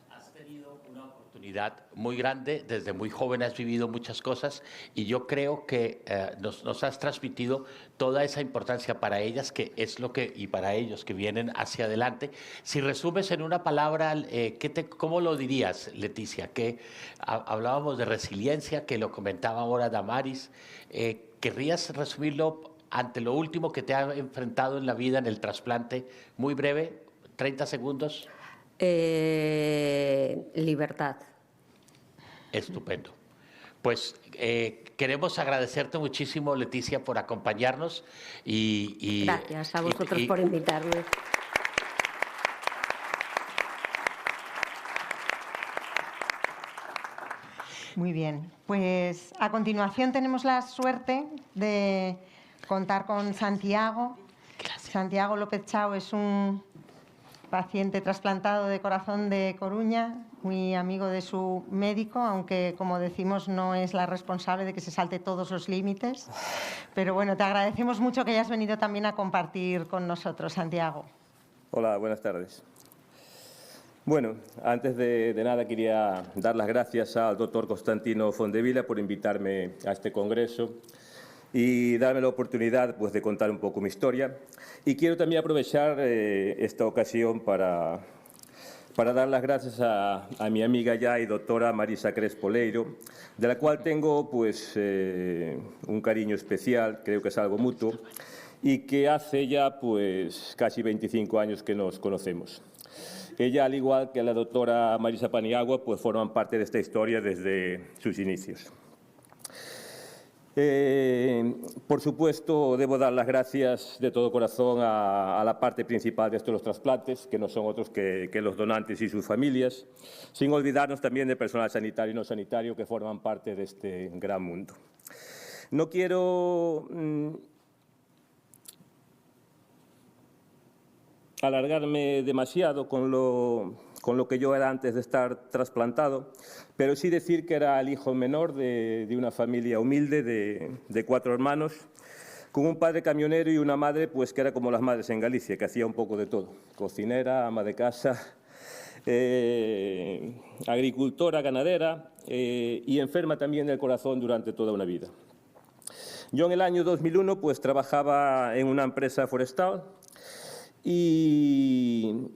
Has tenido una oportunidad muy grande, desde muy joven has vivido muchas cosas y yo creo que nos has transmitido toda esa importancia para ellas, que es lo que, y para ellos que vienen hacia adelante. Si resumes en una palabra, ¿cómo lo dirías, Leticia? Que hablábamos de resiliencia, que lo comentaba ahora Damaris. ¿Querrías resumirlo ante lo último que te ha enfrentado en la vida, en el trasplante? Muy breve, 30 segundos. Libertad. Estupendo. Pues queremos agradecerte muchísimo, Leticia, por acompañarnos y gracias a vosotros por invitarme. Muy bien, pues a continuación tenemos la suerte de contar con Santiago. Gracias. Santiago López Chao es un paciente trasplantado de corazón de Coruña, muy amigo de su médico, aunque, como decimos, no es la responsable de que se salte todos los límites. Pero bueno, te agradecemos mucho que hayas venido también a compartir con nosotros, Santiago. Hola, buenas tardes. Bueno, antes de nada quería dar las gracias al doctor Constantino Fondevila por invitarme a este congreso y darme la oportunidad pues, de contar un poco mi historia. Y quiero también aprovechar esta ocasión para dar las gracias a mi amiga ya y doctora Marisa Crespo Leiro, de la cual tengo pues, un cariño especial, creo que es algo mutuo, y que hace ya pues, casi 25 años que nos conocemos. Ella, al igual que la doctora Marisa Paniagua, pues, forman parte de esta historia desde sus inicios. Por supuesto, debo dar las gracias de todo corazón a la parte principal de estos los trasplantes, que no son otros que los donantes y sus familias, sin olvidarnos también del personal sanitario y no sanitario que forman parte de este gran mundo. No quiero alargarme demasiado con lo que yo era antes de estar trasplantado, pero sí decir que era el hijo menor de una familia humilde de 4 hermanos, con un padre camionero y una madre pues que era como las madres en Galicia, que hacía un poco de todo, cocinera, ama de casa, agricultora, ganadera y enferma también del corazón durante toda una vida. Yo en el año 2001 pues trabajaba en una empresa forestal y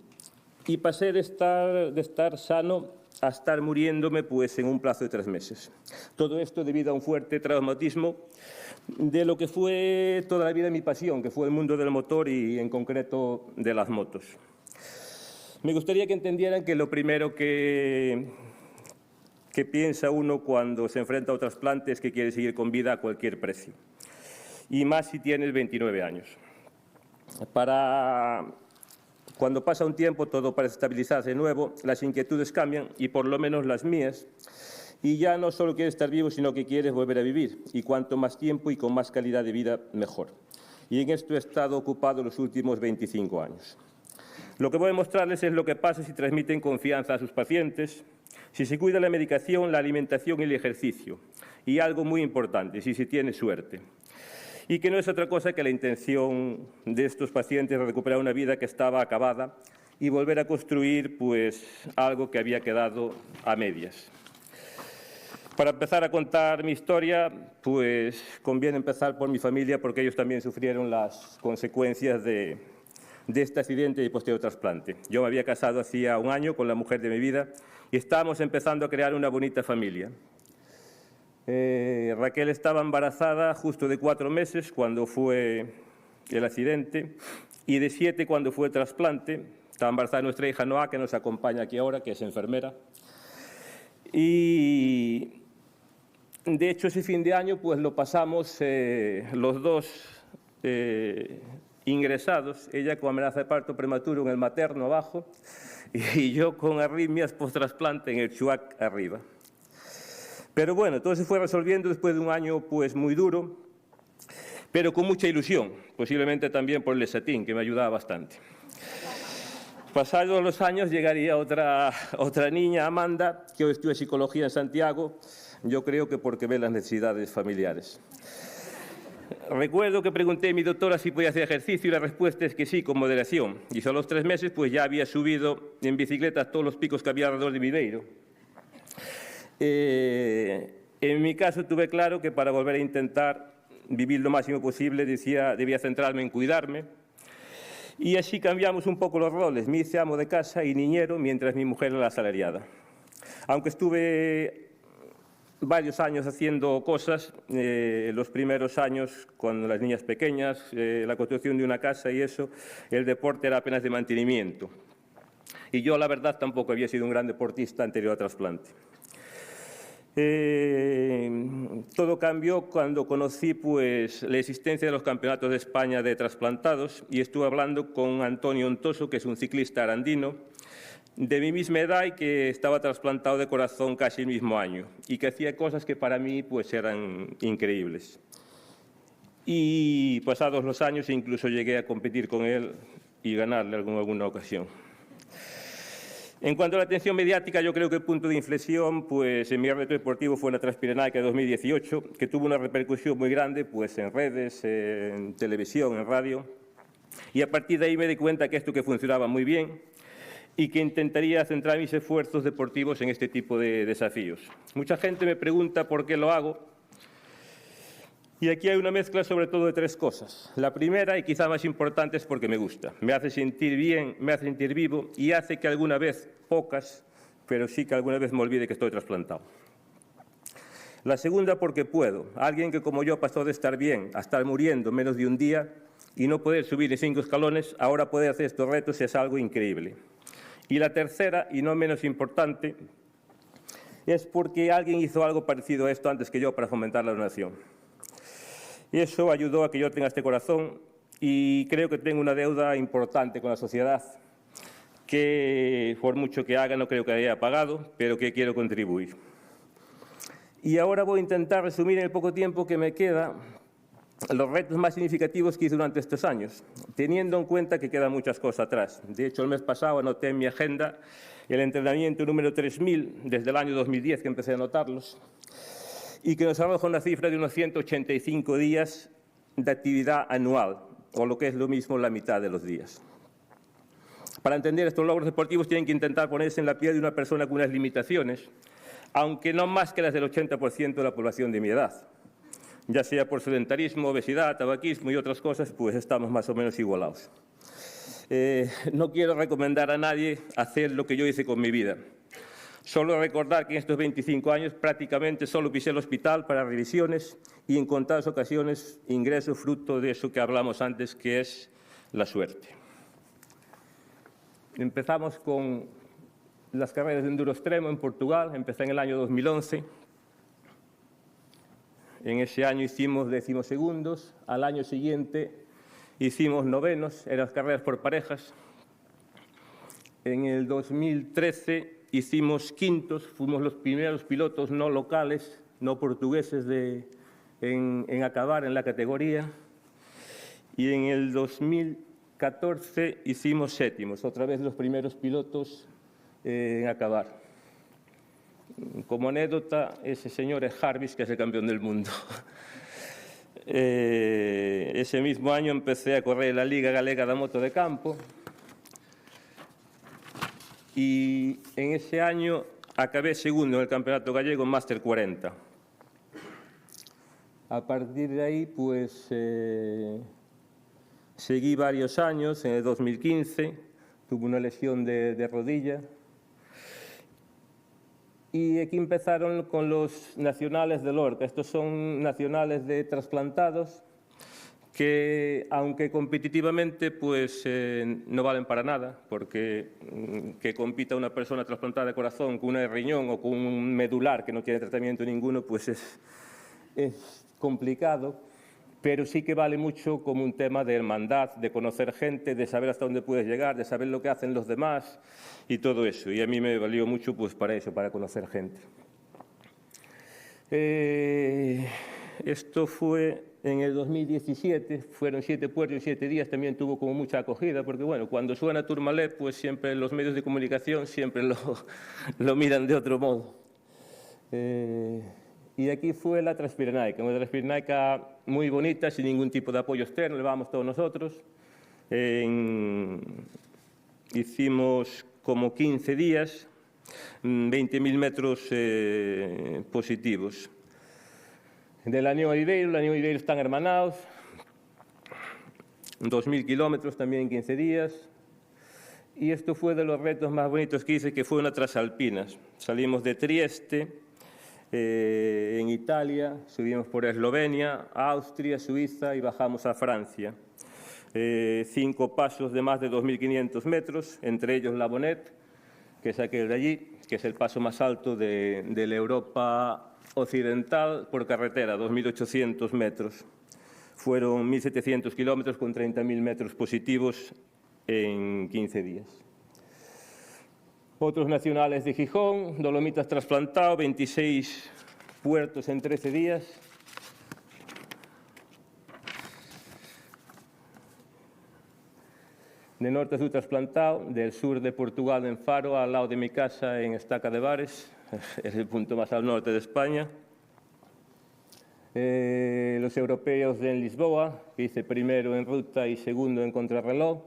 pasé de estar sano a estar muriéndome pues, en un plazo de 3 meses. Todo esto debido a un fuerte traumatismo de lo que fue toda la vida mi pasión, que fue el mundo del motor y, en concreto, de las motos. Me gustaría que entendieran que lo primero que piensa uno cuando se enfrenta a un trasplante es que quiere seguir con vida a cualquier precio. Y más si tienes 29 años. Cuando pasa un tiempo, todo parece estabilizarse de nuevo, las inquietudes cambian, y por lo menos las mías, y ya no solo quieres estar vivo, sino que quieres volver a vivir, y cuanto más tiempo y con más calidad de vida, mejor. y en esto he estado ocupado los últimos 25 años. Lo que voy a mostrarles es lo que pasa si transmiten confianza a sus pacientes, si se cuida la medicación, la alimentación y el ejercicio, y algo muy importante, si se tiene suerte. Y que no es otra cosa que la intención de estos pacientes de recuperar una vida que estaba acabada y volver a construir pues, algo que había quedado a medias. Para empezar a contar mi historia, pues conviene empezar por mi familia porque ellos también sufrieron las consecuencias de este accidente y posterior trasplante. Yo me había casado hacía un año con la mujer de mi vida y estábamos empezando a crear una bonita familia. Raquel estaba embarazada justo de 4 meses cuando fue el accidente y de 7 cuando fue el trasplante. Estaba embarazada nuestra hija Noa, que nos acompaña aquí ahora, que es enfermera. Y de hecho ese fin de año pues lo pasamos los dos ingresados, ella con amenaza de parto prematuro en el materno abajo y yo con arritmias post-trasplante en el Chuac arriba. Pero bueno, todo se fue resolviendo después de un año pues muy duro, pero con mucha ilusión, posiblemente también por el Esatín, que me ayudaba bastante. Pasados los años llegaría otra niña, Amanda, que hoy estudia psicología en Santiago, yo creo que porque ve las necesidades familiares. Recuerdo que pregunté a mi doctora si podía hacer ejercicio y la respuesta es que sí, con moderación. Y solo a los 3 meses pues ya había subido en bicicleta todos los picos que había alrededor de Viveiro. En mi caso tuve claro que para volver a intentar vivir lo máximo posible debía centrarme en cuidarme. Y así cambiamos un poco los roles. Me hice amo de casa y niñero mientras mi mujer era la asalariada. Aunque estuve varios años haciendo cosas, los primeros años con las niñas pequeñas, la construcción de una casa y eso, el deporte era apenas de mantenimiento. Y yo, la verdad, tampoco había sido un gran deportista anterior al trasplante. Todo cambió cuando conocí pues, la existencia de los campeonatos de España de trasplantados y estuve hablando con Antonio Ontoso, que es un ciclista arandino, de mi misma edad y que estaba trasplantado de corazón casi el mismo año y que hacía cosas que para mí pues, eran increíbles. Y pasados los años incluso llegué a competir con él y ganarle en alguna ocasión. En cuanto a la atención mediática, yo creo que el punto de inflexión pues, en mi reto deportivo fue la Transpirenaica de 2018, que tuvo una repercusión muy grande pues, en redes, en televisión, en radio. Y a partir de ahí me di cuenta que esto que funcionaba muy bien y que intentaría centrar mis esfuerzos deportivos en este tipo de desafíos. Mucha gente me pregunta por qué lo hago. Y aquí hay una mezcla sobre todo de 3 cosas. La primera, y quizá más importante, es porque me gusta. Me hace sentir bien, me hace sentir vivo y hace que alguna vez, pocas, pero sí que alguna vez me olvide que estoy trasplantado. La segunda, porque puedo. Alguien que como yo pasó de estar bien a estar muriendo menos de un día y no poder subir ni 5 escalones, ahora poder hacer estos retos es algo increíble. Y la tercera, y no menos importante, es porque alguien hizo algo parecido a esto antes que yo para fomentar la donación. Y eso ayudó a que yo tenga este corazón y creo que tengo una deuda importante con la sociedad que, por mucho que haga, no creo que haya pagado, pero que quiero contribuir. Y ahora voy a intentar resumir en el poco tiempo que me queda los retos más significativos que hice durante estos años, teniendo en cuenta que quedan muchas cosas atrás. De hecho, el mes pasado anoté en mi agenda el entrenamiento número 3000 desde el año 2010 que empecé a anotarlos, y que nos arroja una cifra de unos 185 días de actividad anual, o lo que es lo mismo la mitad de los días. Para entender estos logros deportivos tienen que intentar ponerse en la piel de una persona con unas limitaciones, aunque no más que las del 80% de la población de mi edad. Ya sea por sedentarismo, obesidad, tabaquismo y otras cosas, pues estamos más o menos igualados. No quiero recomendar a nadie hacer lo que yo hice con mi vida. Solo recordar que en estos 25 años prácticamente solo pisé el hospital para revisiones y en contadas ocasiones ingreso fruto de eso que hablamos antes, que es la suerte. Empezamos con las carreras de enduro extremo en Portugal, empecé en el año 2011. En ese año hicimos 12º, al año siguiente hicimos 9º, eran las carreras por parejas. En el 2013 hicimos 5º, fuimos los primeros pilotos no locales, no portugueses en acabar en la categoría. y en el 2014 hicimos séptimos, otra vez los primeros pilotos en acabar. Como anécdota, ese señor es Jarvis, que es el campeón del mundo. Ese mismo año empecé a correr la Liga Galega da Moto de Campo y en ese año acabé segundo en el Campeonato Gallego Máster 40. A partir de ahí, pues, seguí varios años. En el 2015 tuve una lesión de rodilla. Y aquí empezaron con los nacionales de Lorca. Estos son nacionales de trasplantados que, aunque competitivamente, pues no valen para nada, porque que compita una persona trasplantada de corazón con una de riñón o con un medular que no tiene tratamiento ninguno, pues es complicado, pero sí que vale mucho como un tema de hermandad, de conocer gente, de saber hasta dónde puedes llegar, de saber lo que hacen los demás y todo eso. Y a mí me valió mucho pues para eso, para conocer gente. Esto fue en el 2017, fueron 7 puertos y 7 días, también tuvo como mucha acogida, porque bueno, cuando suena Tourmalet, pues siempre los medios de comunicación siempre lo miran de otro modo. Y aquí fue la Transpirenaica, una Transpirenaica muy bonita, sin ningún tipo de apoyo externo, le vamos todos nosotros. Hicimos como 15 días, 20.000 metros positivos. De la Unión Oliveira están hermanados, 2.000 kilómetros también en 15 días. Y esto fue de los retos más bonitos que hice, que fue una Transalpinas. Salimos de Trieste, en Italia, subimos por Eslovenia, Austria, Suiza y bajamos a Francia. 5 pasos de más de 2.500 metros, entre ellos la Bonnet, que es aquel de allí, que es el paso más alto de la Europa occidental por carretera, 2.800 metros. Fueron 1.700 kilómetros con 30.000 metros positivos en 15 días. Otros nacionales de Gijón, Dolomitas trasplantado, 26 puertos en 13 días. De norte a sur trasplantado, del sur de Portugal en Faro, al lado de mi casa en Estaca de Bares, es el punto más al norte de España. Los europeos en Lisboa, que hice primero en ruta y segundo en contrarreloj.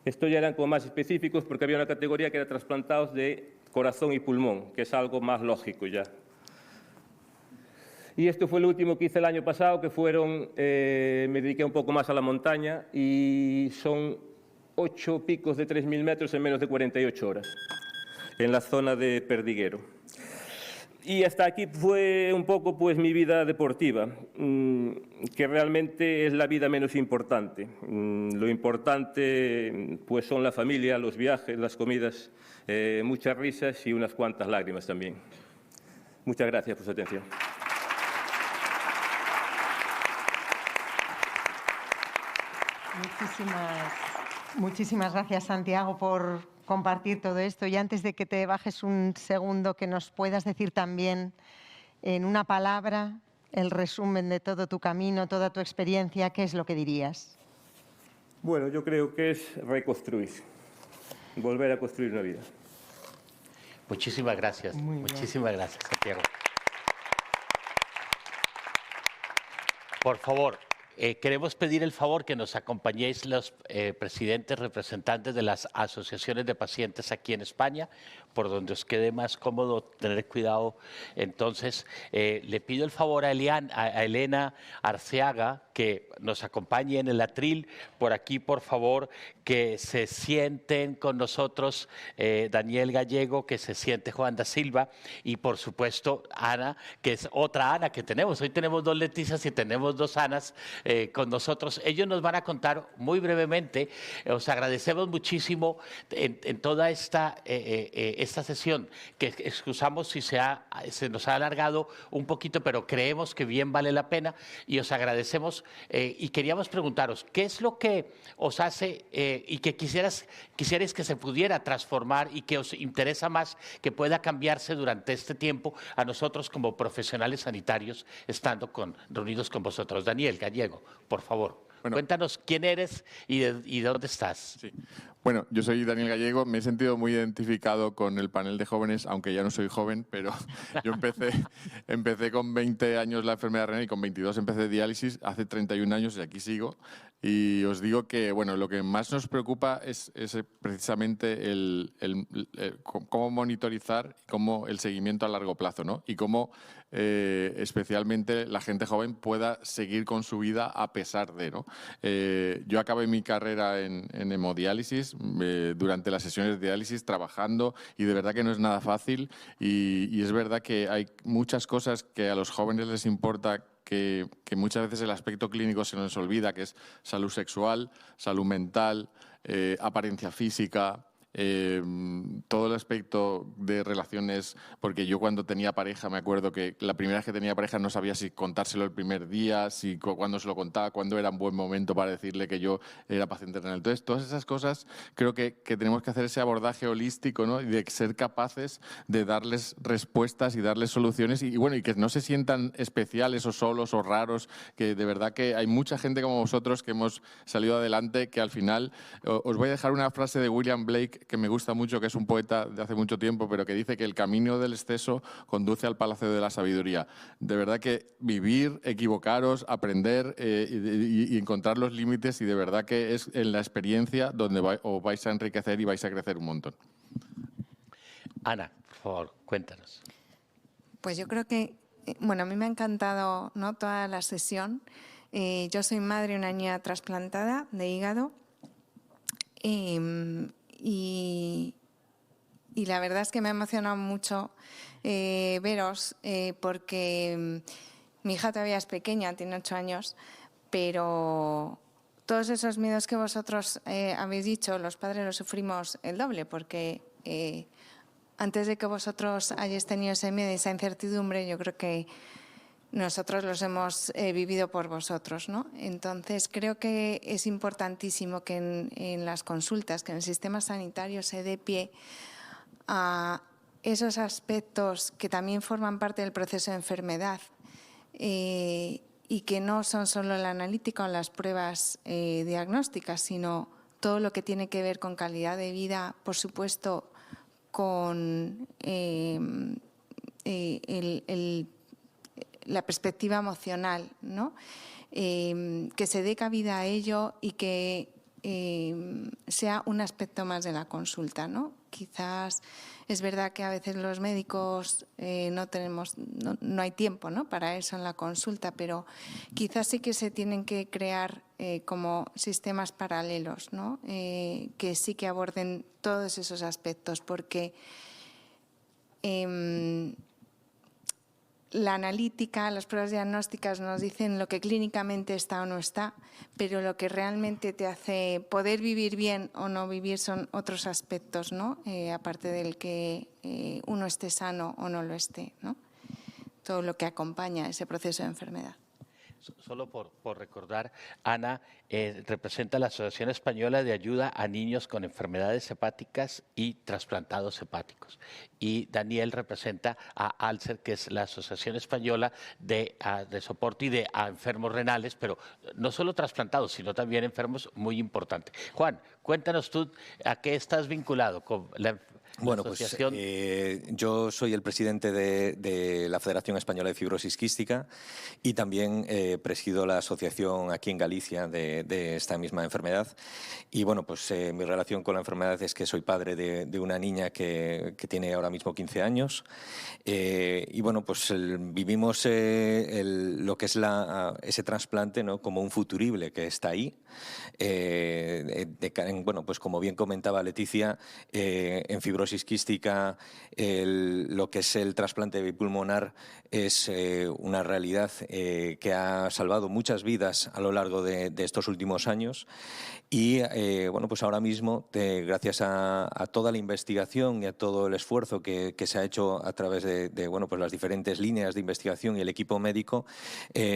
Estos ya eran como más específicos porque había una categoría que era trasplantados de corazón y pulmón, que es algo más lógico ya. Y esto fue el último que hice el año pasado, que fueron, me dediqué un poco más a la montaña y son 8 picos de 3.000 metros en menos de 48 horas, en la zona de Perdiguero. Y hasta aquí fue un poco pues mi vida deportiva, que realmente es la vida menos importante. Lo importante pues son la familia, los viajes, las comidas, muchas risas y unas cuantas lágrimas también. Muchas gracias por su atención. Muchísimas gracias, Santiago, por compartir todo esto. Y antes de que te bajes un segundo, que nos puedas decir también en una palabra el resumen de todo tu camino, toda tu experiencia, ¿qué es lo que dirías? Bueno, yo creo que es reconstruir, volver a construir una vida. Muchísimas gracias. Muchísimas gracias, Santiago. Por favor, queremos pedir el favor que nos acompañéis los presidentes, representantes de las asociaciones de pacientes aquí en España, por donde os quede más cómodo, tener cuidado. Entonces, le pido el favor a Elena Arceaga que nos acompañe en el atril. Por aquí, por favor, que se sienten con nosotros Daniel Gallego, que se siente Juan da Silva y, por supuesto, Ana, que es otra Ana que tenemos. Hoy tenemos 2 Leticias y tenemos 2 Anas con nosotros. Ellos nos van a contar muy brevemente. Os agradecemos muchísimo en toda esta sesión, que excusamos si se nos ha alargado un poquito, pero creemos que bien vale la pena y os agradecemos. Y queríamos preguntaros, ¿qué es lo que os hace y que quisierais que se pudiera transformar y que os interesa más que pueda cambiarse durante este tiempo a nosotros como profesionales sanitarios estando reunidos con vosotros? Daniel Gallego, por favor, Bueno, cuéntanos quién eres y de dónde estás. Sí. Bueno, yo soy Daniel Gallego, me he sentido muy identificado con el panel de jóvenes, aunque ya no soy joven, pero yo empecé con 20 años la enfermedad renal y con 22 empecé diálisis, hace 31 años y aquí sigo. Y os digo que bueno, lo que más nos preocupa es precisamente cómo monitorizar, cómo el seguimiento a largo plazo, ¿no? Y cómo especialmente la gente joven pueda seguir con su vida a pesar de, ¿no? Yo acabé mi carrera en hemodiálisis, durante las sesiones de diálisis, trabajando, y de verdad que no es nada fácil y es verdad que hay muchas cosas que a los jóvenes les importa que muchas veces el aspecto clínico se nos olvida, que es salud sexual, salud mental, apariencia física, todo el aspecto de relaciones, porque yo cuando tenía pareja me acuerdo que la primera vez que tenía pareja no sabía si contárselo el primer día, cuándo se lo contaba, cuándo era un buen momento para decirle que yo era paciente renal. Entonces, todas esas cosas creo que tenemos que hacer ese abordaje holístico, ¿no? Y de ser capaces de darles respuestas y darles soluciones y bueno, y que no se sientan especiales o solos o raros, que de verdad que hay mucha gente como vosotros que hemos salido adelante, que al final os voy a dejar una frase de William Blake que me gusta mucho, que es un poeta de hace mucho tiempo, pero que dice que el camino del exceso conduce al palacio de la sabiduría. De verdad que vivir, equivocaros, aprender y encontrar los límites, y de verdad que es en la experiencia donde os vais a enriquecer y vais a crecer un montón. Ana, por favor, cuéntanos. Pues yo creo que, bueno, a mí me ha encantado, ¿no?, toda la sesión. Yo soy madre de una niña trasplantada de hígado. Y la verdad es que me ha emocionado mucho veros, porque mi hija todavía es pequeña, tiene 8 años, pero todos esos miedos que vosotros habéis dicho, los padres los sufrimos el doble, porque antes de que vosotros hayáis tenido ese miedo y esa incertidumbre, yo creo que nosotros los hemos vivido por vosotros, ¿no? Entonces, creo que es importantísimo que en las consultas, que en el sistema sanitario se dé pie a esos aspectos que también forman parte del proceso de enfermedad y que no son solo la analítica o las pruebas diagnósticas, sino todo lo que tiene que ver con calidad de vida, por supuesto, con la perspectiva emocional, ¿no? Que se dé cabida a ello y que sea un aspecto más de la consulta, ¿no? Quizás es verdad que a veces los médicos no hay tiempo, ¿no?, para eso en la consulta, pero quizás sí que se tienen que crear como sistemas paralelos, ¿no?, que sí que aborden todos esos aspectos, porque la analítica, las pruebas diagnósticas nos dicen lo que clínicamente está o no está, pero lo que realmente te hace poder vivir bien o no vivir son otros aspectos, ¿no? Aparte del que uno esté sano o no lo esté, ¿no? Todo lo que acompaña ese proceso de enfermedad. Solo por recordar, Ana representa la Asociación Española de Ayuda a Niños con Enfermedades Hepáticas y Trasplantados Hepáticos. Y Daniel representa a ALSER, que es la Asociación Española de soporte y de enfermos renales, pero no solo trasplantados, sino también enfermos muy importantes. Juan, cuéntanos tú a qué estás vinculado con la Bueno, pues yo soy el presidente de la Federación Española de Fibrosis Quística y también presido la asociación aquí en Galicia de esta misma enfermedad. Y bueno, pues mi relación con la enfermedad es que soy padre de una niña que tiene ahora mismo 15 años. Y bueno, pues vivimos lo que es ese trasplante, ¿no?, como un futurible que está ahí. Bueno, pues como bien comentaba Leticia, en fibrosis quística lo que es el trasplante bipulmonar es una realidad que ha salvado muchas vidas a lo largo de estos últimos años. Y bueno, pues ahora mismo, gracias a toda la investigación y a todo el esfuerzo que se ha hecho a través de bueno, pues las diferentes líneas de investigación y el equipo médico,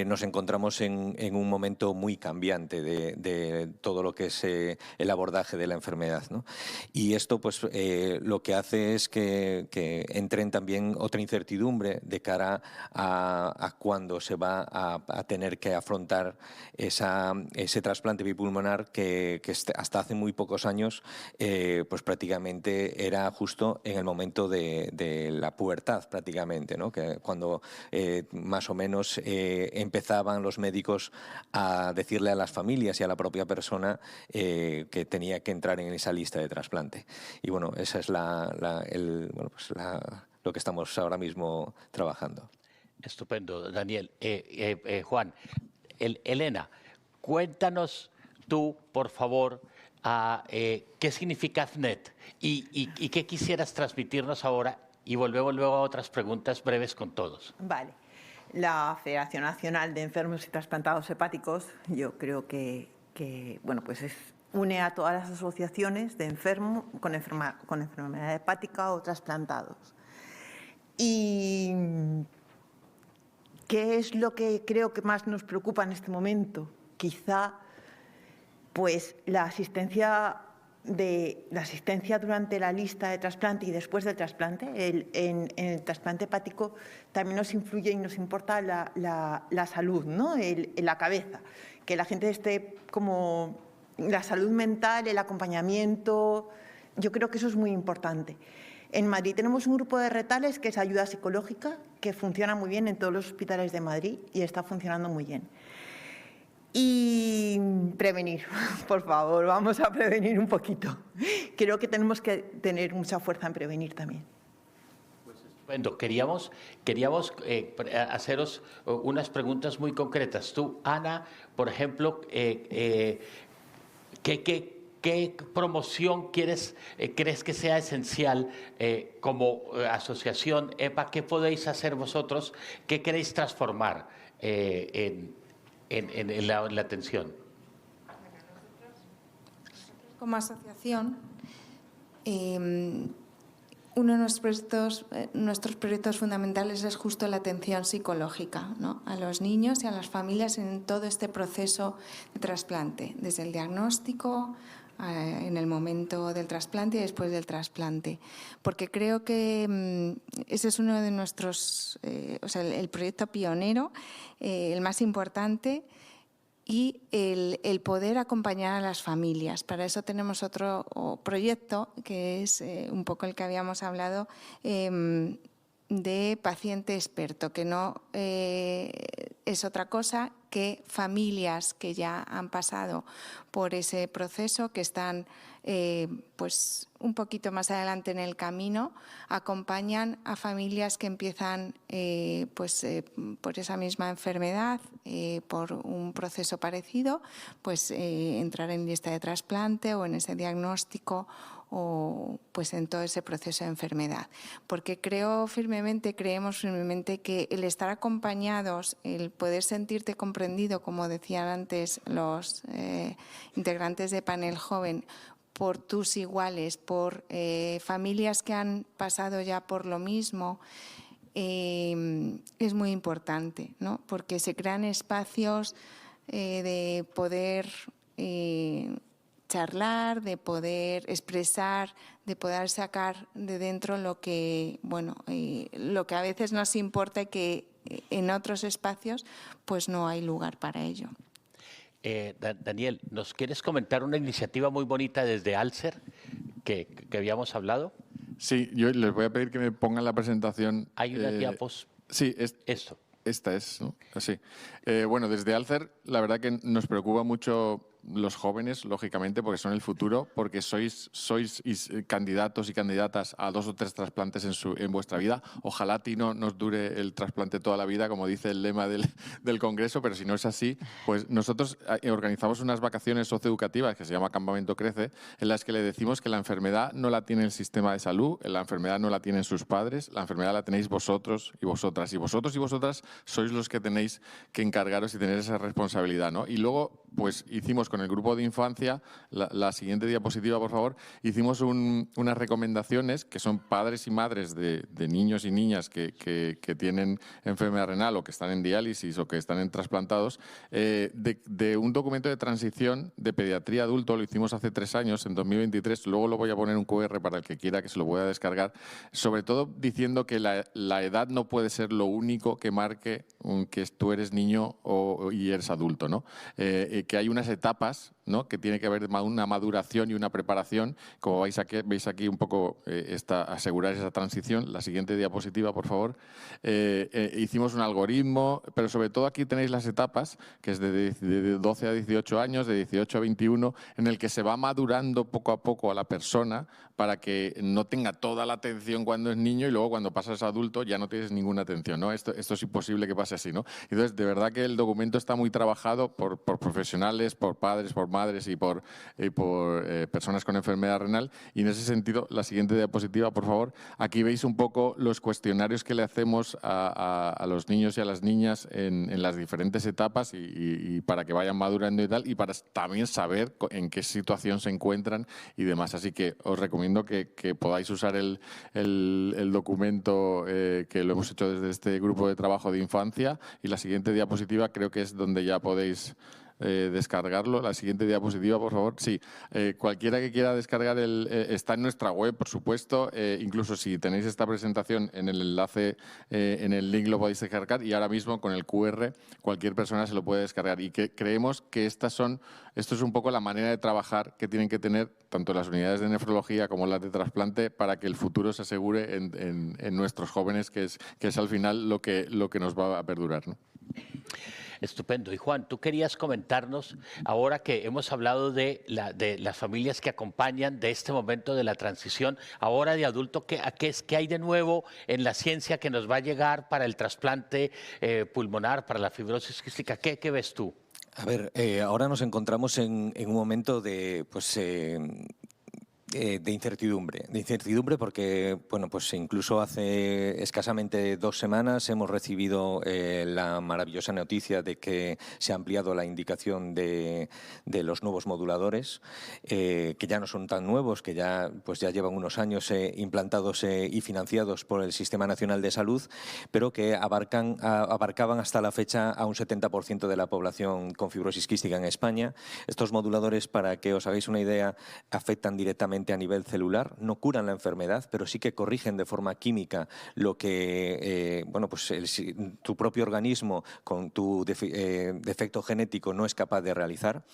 nos encontramos en un momento muy cambiante de todo lo que es el abordaje de la enfermedad, ¿no? Y esto pues lo lo que hace es que entren también otra incertidumbre de cara a cuándo se va a tener que afrontar ese trasplante bipulmonar que hasta hace muy pocos años pues prácticamente era justo en el momento de la pubertad prácticamente, ¿no? Que cuando más o menos empezaban los médicos a decirle a las familias y a la propia persona que tenía que entrar en esa lista de trasplante. Y bueno, esa es lo que estamos ahora mismo trabajando. Estupendo, Daniel. Juan, Elena, cuéntanos tú, por favor, qué significa AFNET y qué quisieras transmitirnos ahora, y volvemos luego a otras preguntas breves con todos. Vale. La Federación Nacional de Enfermos y Trasplantados Hepáticos, yo creo que bueno, pues une a todas las asociaciones de enfermos con enfermedad hepática o trasplantados. ¿Y qué es lo que creo que más nos preocupa en este momento? Quizá pues la asistencia durante la lista de trasplante y después del trasplante. En el trasplante hepático también nos influye y nos importa la salud, ¿no? La cabeza, que la gente esté como la salud mental, el acompañamiento. Yo creo que eso es muy importante. En Madrid tenemos un grupo de retales que es ayuda psicológica, que funciona muy bien en todos los hospitales de Madrid y está funcionando muy bien. Y prevenir, por favor, vamos a prevenir un poquito. Creo que tenemos que tener mucha fuerza en prevenir también. Pues estupendo. Queríamos haceros unas preguntas muy concretas. Tú, Ana, por ejemplo, ¿qué promoción crees que sea esencial como asociación EPA? ¿Qué podéis hacer vosotros? ¿Qué queréis transformar en la atención? Como asociación, uno de nuestros proyectos fundamentales es justo la atención psicológica, ¿no? A los niños y a las familias en todo este proceso de trasplante, desde el diagnóstico, en el momento del trasplante y después del trasplante. Porque creo que ese es uno de nuestros, el proyecto pionero, el más importante, y el poder acompañar a las familias. Para eso tenemos otro proyecto, que es un poco el que habíamos hablado, de paciente experto, que no es otra cosa que familias que ya han pasado por ese proceso, que están pues un poquito más adelante en el camino, acompañan a familias que empiezan por esa misma enfermedad, por un proceso parecido, pues entrar en lista de trasplante o en ese diagnóstico, o pues en todo ese proceso de enfermedad. Porque creemos firmemente que el estar acompañados, el poder sentirte comprendido, como decían antes los integrantes de Panel Joven, por tus iguales, por familias que han pasado ya por lo mismo, es muy importante, ¿no? Porque se crean espacios de poder charlar, de poder expresar, de poder sacar de dentro lo que a veces nos importa y que en otros espacios pues no hay lugar para ello. Daniel, ¿nos quieres comentar una iniciativa muy bonita desde Alcer que habíamos hablado? Sí, yo les voy a pedir que me pongan la presentación. Hay una diapos. Sí, esto. Esta es, ¿no? Así. Bueno, desde Alcer, la verdad que nos preocupa mucho los jóvenes, lógicamente, porque son el futuro, porque sois candidatos y candidatas a 2 o 3 trasplantes en vuestra vida. Ojalá a ti no nos dure el trasplante toda la vida, como dice el lema del Congreso, pero si no es así, pues nosotros organizamos unas vacaciones socioeducativas que se llama Campamento Crece, en las que le decimos que la enfermedad no la tiene el sistema de salud, la enfermedad no la tienen sus padres, la enfermedad la tenéis vosotros y vosotras. Y vosotros y vosotras sois los que tenéis que encargaros y tener esa responsabilidad, ¿no? Y luego, pues hicimos con con el grupo de infancia, la siguiente diapositiva, por favor, hicimos unas recomendaciones que son padres y madres de niños y niñas que tienen enfermedad renal o que están en diálisis o que están en trasplantados, de un documento de transición de pediatría adulto. Lo hicimos hace 3 años, en 2023. Luego lo voy a poner un QR para el que quiera que se lo pueda descargar. Sobre todo diciendo que la edad no puede ser lo único que marque que tú eres niño y eres adulto, ¿no? Que hay unas etapas, ¿no?, que tiene que haber una maduración y una preparación. Como veis aquí un poco asegurar esa transición. La siguiente diapositiva, por favor. Hicimos un algoritmo, pero sobre todo aquí tenéis las etapas, que es de 12 a 18 años, de 18 a 21, en el que se va madurando poco a poco a la persona para que no tenga toda la atención cuando es niño y luego cuando pasas a adulto ya no tienes ninguna atención, ¿no? Esto es imposible que pase así, ¿no? Entonces, de verdad que el documento está muy trabajado por profesionales, por padres, por madres y por personas con enfermedad renal. Y en ese sentido, la siguiente diapositiva, por favor. Aquí veis un poco los cuestionarios que le hacemos a los niños y a las niñas en las diferentes etapas y para que vayan madurando y tal, y para también saber en qué situación se encuentran y demás. Así que os recomiendo que podáis usar el documento que lo hemos hecho desde este grupo de trabajo de infancia. Y la siguiente diapositiva creo que es donde ya podéis descargarlo. La siguiente diapositiva, por favor. Sí, cualquiera que quiera descargar está en nuestra web, por supuesto. Incluso si tenéis esta presentación en el enlace, en el link lo podéis descargar, y ahora mismo con el QR cualquier persona se lo puede descargar. Y que creemos que esto es un poco la manera de trabajar que tienen que tener tanto las unidades de nefrología como las de trasplante para que el futuro se asegure en nuestros jóvenes, que es al final lo que nos va a perdurar, ¿no? Estupendo. Y Juan, tú querías comentarnos, ahora que hemos hablado de las familias que acompañan de este momento de la transición, ahora de adulto, ¿qué hay de nuevo en la ciencia que nos va a llegar para el trasplante pulmonar, para la fibrosis quística? ¿Qué ves tú? A ver, ahora nos encontramos en un momento de incertidumbre porque, bueno, pues incluso hace escasamente 2 semanas hemos recibido la maravillosa noticia de que se ha ampliado la indicación de los nuevos moduladores, que ya no son tan nuevos, que ya llevan unos años implantados y financiados por el Sistema Nacional de Salud, pero que abarcaban hasta la fecha a un 70% de la población con fibrosis quística en España. Estos moduladores, para que os hagáis una idea, afectan directamente a nivel celular, no curan la enfermedad, pero sí que corrigen de forma química lo que tu propio organismo con tu defecto genético no es capaz de realizar.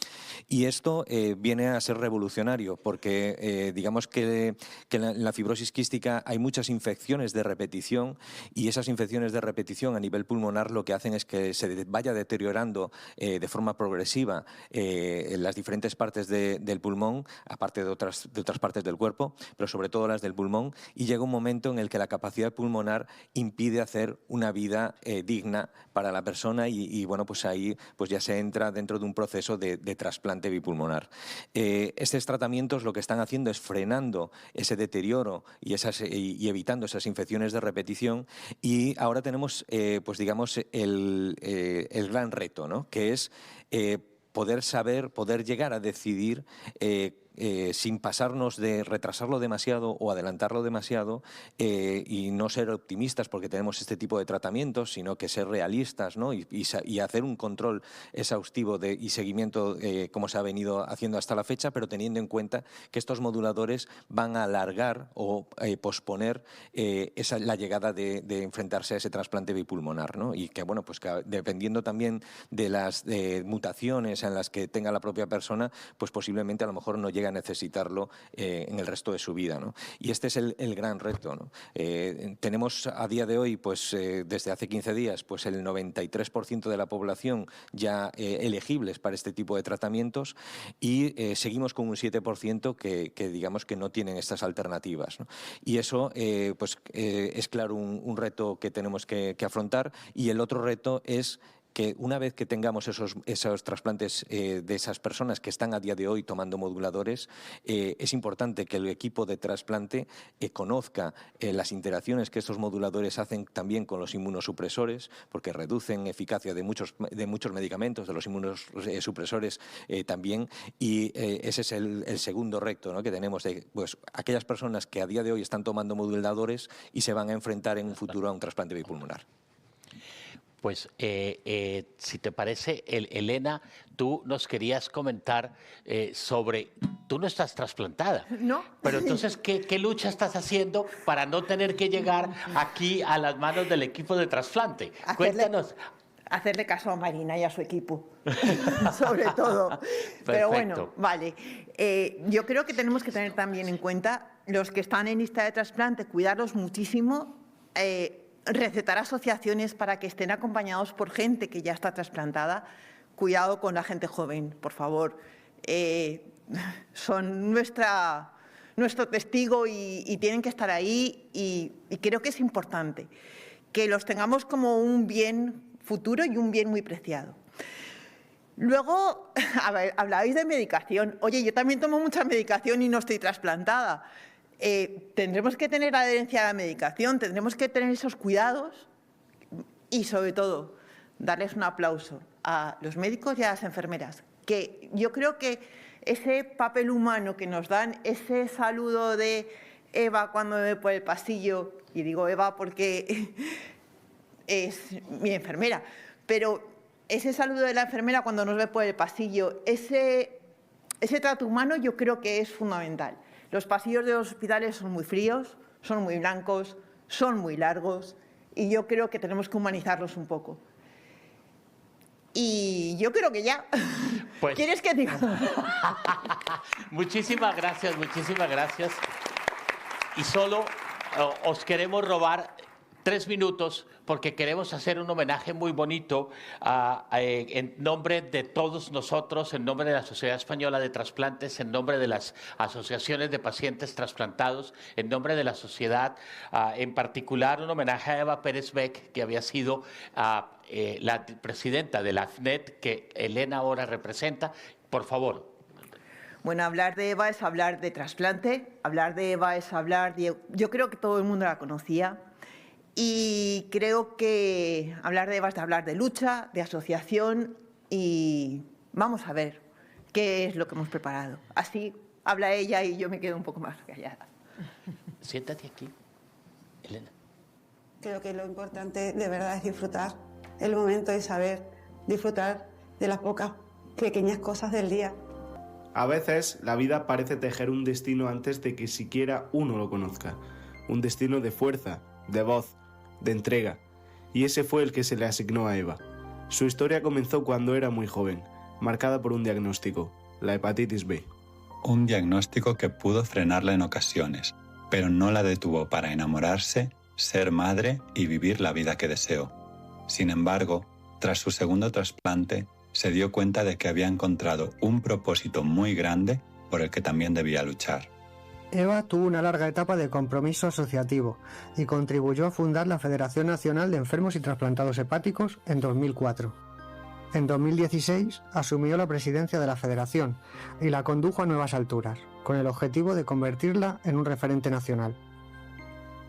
Y esto viene a ser revolucionario porque digamos que en la fibrosis quística hay muchas infecciones de repetición, y esas infecciones de repetición a nivel pulmonar lo que hacen es que se vaya deteriorando de forma progresiva en las diferentes partes del pulmón, aparte de otras partes del cuerpo, pero sobre todo las del pulmón, y llega un momento en el que la capacidad pulmonar impide hacer una vida digna para la persona y bueno, pues ahí pues ya se entra dentro de un proceso de trasplante bipulmonar. Estos tratamientos lo que están haciendo es frenando ese deterioro y evitando esas infecciones de repetición, y ahora tenemos pues digamos el gran reto, ¿no?, que es poder llegar a decidir sin pasarnos de retrasarlo demasiado o adelantarlo demasiado, y no ser optimistas porque tenemos este tipo de tratamientos, sino que ser realistas, ¿no?, y hacer un control exhaustivo y seguimiento como se ha venido haciendo hasta la fecha, pero teniendo en cuenta que estos moduladores van a alargar o posponer la llegada de enfrentarse a ese trasplante bipulmonar, ¿no? Y que, bueno, pues que dependiendo también de las mutaciones en las que tenga la propia persona, pues posiblemente a lo mejor no llegue a necesitarlo en el resto de su vida, ¿no? Y este es el gran reto, ¿no? Tenemos a día de hoy, pues desde hace 15 días, pues el 93% de la población ya elegibles para este tipo de tratamientos, y seguimos con un 7% que digamos que no tienen estas alternativas, ¿no? Y eso es claro un reto que tenemos que afrontar, y el otro reto es que una vez que tengamos esos trasplantes de esas personas que están a día de hoy tomando moduladores, es importante que el equipo de trasplante conozca las interacciones que estos moduladores hacen también con los inmunosupresores, porque reducen eficacia de muchos medicamentos, de los inmunosupresores también, y ese es el segundo reto, ¿no?, que tenemos de pues, aquellas personas que a día de hoy están tomando moduladores y se van a enfrentar en un futuro a un trasplante bipulmonar. Pues, si te parece, Elena, tú nos querías comentar sobre... Tú no estás trasplantada. No. Pero entonces, ¿qué lucha estás haciendo para no tener que llegar aquí a las manos del equipo de trasplante? Cuéntanos. Hacerle caso a Marina y a su equipo, sobre todo. Pero bueno, vale. Yo creo que tenemos que tener también en cuenta los que están en lista de trasplante, cuidarlos muchísimo, recetar asociaciones para que estén acompañados por gente que ya está trasplantada. Cuidado con la gente joven, por favor. Son nuestro testigo y tienen que estar ahí y creo que es importante que los tengamos como un bien futuro y un bien muy preciado. Luego, a ver, hablabais de medicación. Oye, yo también tomo mucha medicación y no estoy trasplantada. Tendremos que tener adherencia a la medicación, tendremos que tener esos cuidados y, sobre todo, darles un aplauso a los médicos y a las enfermeras, que yo creo que ese papel humano que nos dan, ese saludo de Eva cuando me ve por el pasillo, y digo Eva porque es mi enfermera, pero ese saludo de la enfermera cuando nos ve por el pasillo, ese trato humano yo creo que es fundamental. Los pasillos de los hospitales son muy fríos, son muy blancos, son muy largos y yo creo que tenemos que humanizarlos un poco. Y yo creo que ya. Pues... ¿Quieres que diga? Muchísimas gracias, muchísimas gracias. Y solo os queremos robar 3 minutos porque queremos hacer un homenaje muy bonito en nombre de todos nosotros, en nombre de la Sociedad Española de Trasplantes, en nombre de las asociaciones de pacientes trasplantados, en nombre de la sociedad, en particular un homenaje a Eva Pérez Beck, que había sido la presidenta de la AFNET, que Elena ahora representa. Por favor. Bueno, hablar de Eva es hablar de trasplante, hablar de Eva es hablar de... Yo creo que todo el mundo la conocía. Y creo que hablar de Eva es de hablar de lucha, de asociación y vamos a ver qué es lo que hemos preparado. Así habla ella y yo me quedo un poco más callada. Siéntate aquí, Elena. Creo que lo importante de verdad es disfrutar el momento y saber disfrutar de las pocas pequeñas cosas del día. A veces la vida parece tejer un destino antes de que siquiera uno lo conozca. Un destino de fuerza, de voz, de entrega, y ese fue el que se le asignó a Eva. Su historia comenzó cuando era muy joven, marcada por un diagnóstico, la hepatitis B. Un diagnóstico que pudo frenarla en ocasiones, pero no la detuvo para enamorarse, ser madre y vivir la vida que deseó. Sin embargo, tras su segundo trasplante, se dio cuenta de que había encontrado un propósito muy grande por el que también debía luchar. Eva tuvo una larga etapa de compromiso asociativo y contribuyó a fundar la Federación Nacional de Enfermos y Trasplantados Hepáticos en 2004. En 2016 asumió la presidencia de la Federación y la condujo a nuevas alturas, con el objetivo de convertirla en un referente nacional.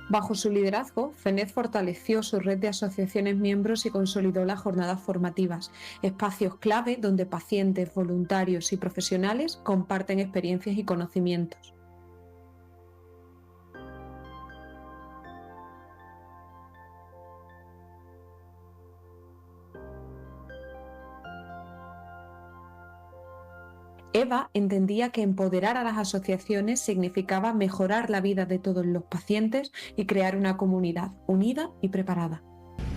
Bajo su liderazgo, FENET fortaleció su red de asociaciones miembros y consolidó las jornadas formativas, espacios clave donde pacientes, voluntarios y profesionales comparten experiencias y conocimientos. Eva entendía que empoderar a las asociaciones significaba mejorar la vida de todos los pacientes y crear una comunidad unida y preparada.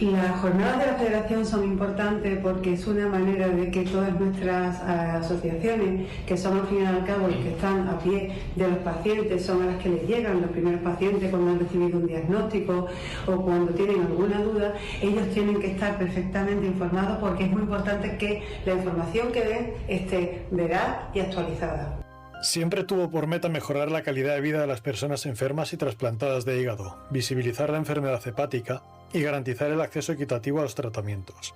Las jornadas de la Federación son importantes porque es una manera de que todas nuestras asociaciones, que son al fin y al cabo los que están a pie de los pacientes, son a las que les llegan los primeros pacientes cuando han recibido un diagnóstico o cuando tienen alguna duda, ellos tienen que estar perfectamente informados porque es muy importante que la información que den esté veraz y actualizada. Siempre tuvo por meta mejorar la calidad de vida de las personas enfermas y trasplantadas de hígado, visibilizar la enfermedad hepática y garantizar el acceso equitativo a los tratamientos.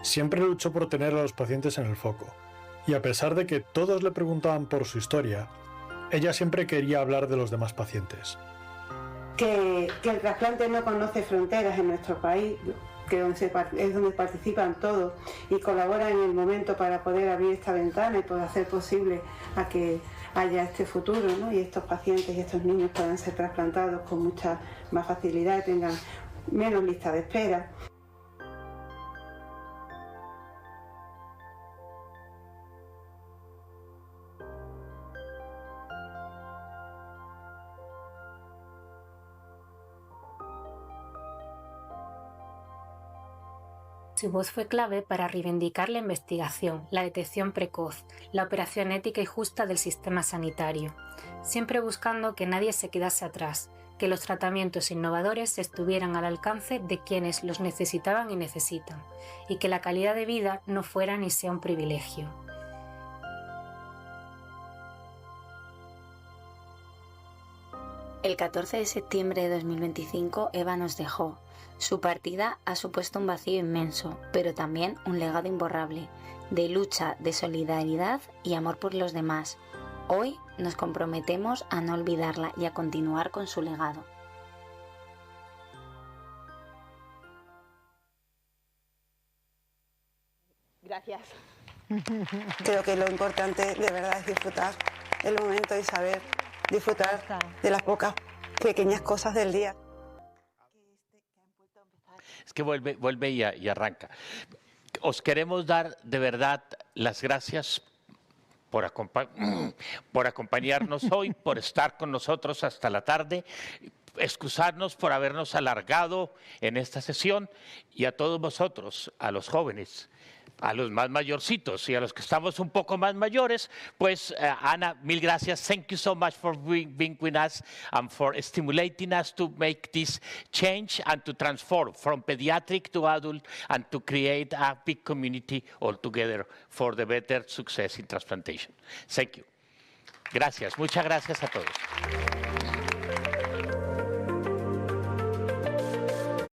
Siempre luchó por tener a los pacientes en el foco, y a pesar de que todos le preguntaban por su historia, ella siempre quería hablar de los demás pacientes. Que el trasplante no conoce fronteras en nuestro país, que es donde participan todos y colaboran en el momento para poder abrir esta ventana y poder hacer posible a que haya este futuro, ¿no? Y estos pacientes y estos niños puedan ser trasplantados con mucha más facilidad y tengan menos lista de espera. Su voz fue clave para reivindicar la investigación, la detección precoz, la operación ética y justa del sistema sanitario, siempre buscando que nadie se quedase atrás, que los tratamientos innovadores estuvieran al alcance de quienes los necesitaban y necesitan, y que la calidad de vida no fuera ni sea un privilegio. El 14 de septiembre de 2025 Eva nos dejó. Su partida ha supuesto un vacío inmenso, pero también un legado imborrable, de lucha, de solidaridad y amor por los demás. Hoy nos comprometemos a no olvidarla y a continuar con su legado. Gracias. Creo que lo importante de verdad es disfrutar el momento y saber disfrutar de las pocas pequeñas cosas del día. Es que vuelve y arranca. Os queremos dar de verdad las gracias por acompañarnos hoy, por estar con nosotros hasta la tarde, excusarnos por habernos alargado en esta sesión y a todos vosotros, a los jóvenes, a los más mayorcitos y a los que estamos un poco más mayores, pues Ana, mil gracias. Thank you so much for being with us and for stimulating us to make this change and to transform from pediatric to adult and to create a big community all together for the better success in transplantation. Thank you. Gracias, muchas gracias a todos.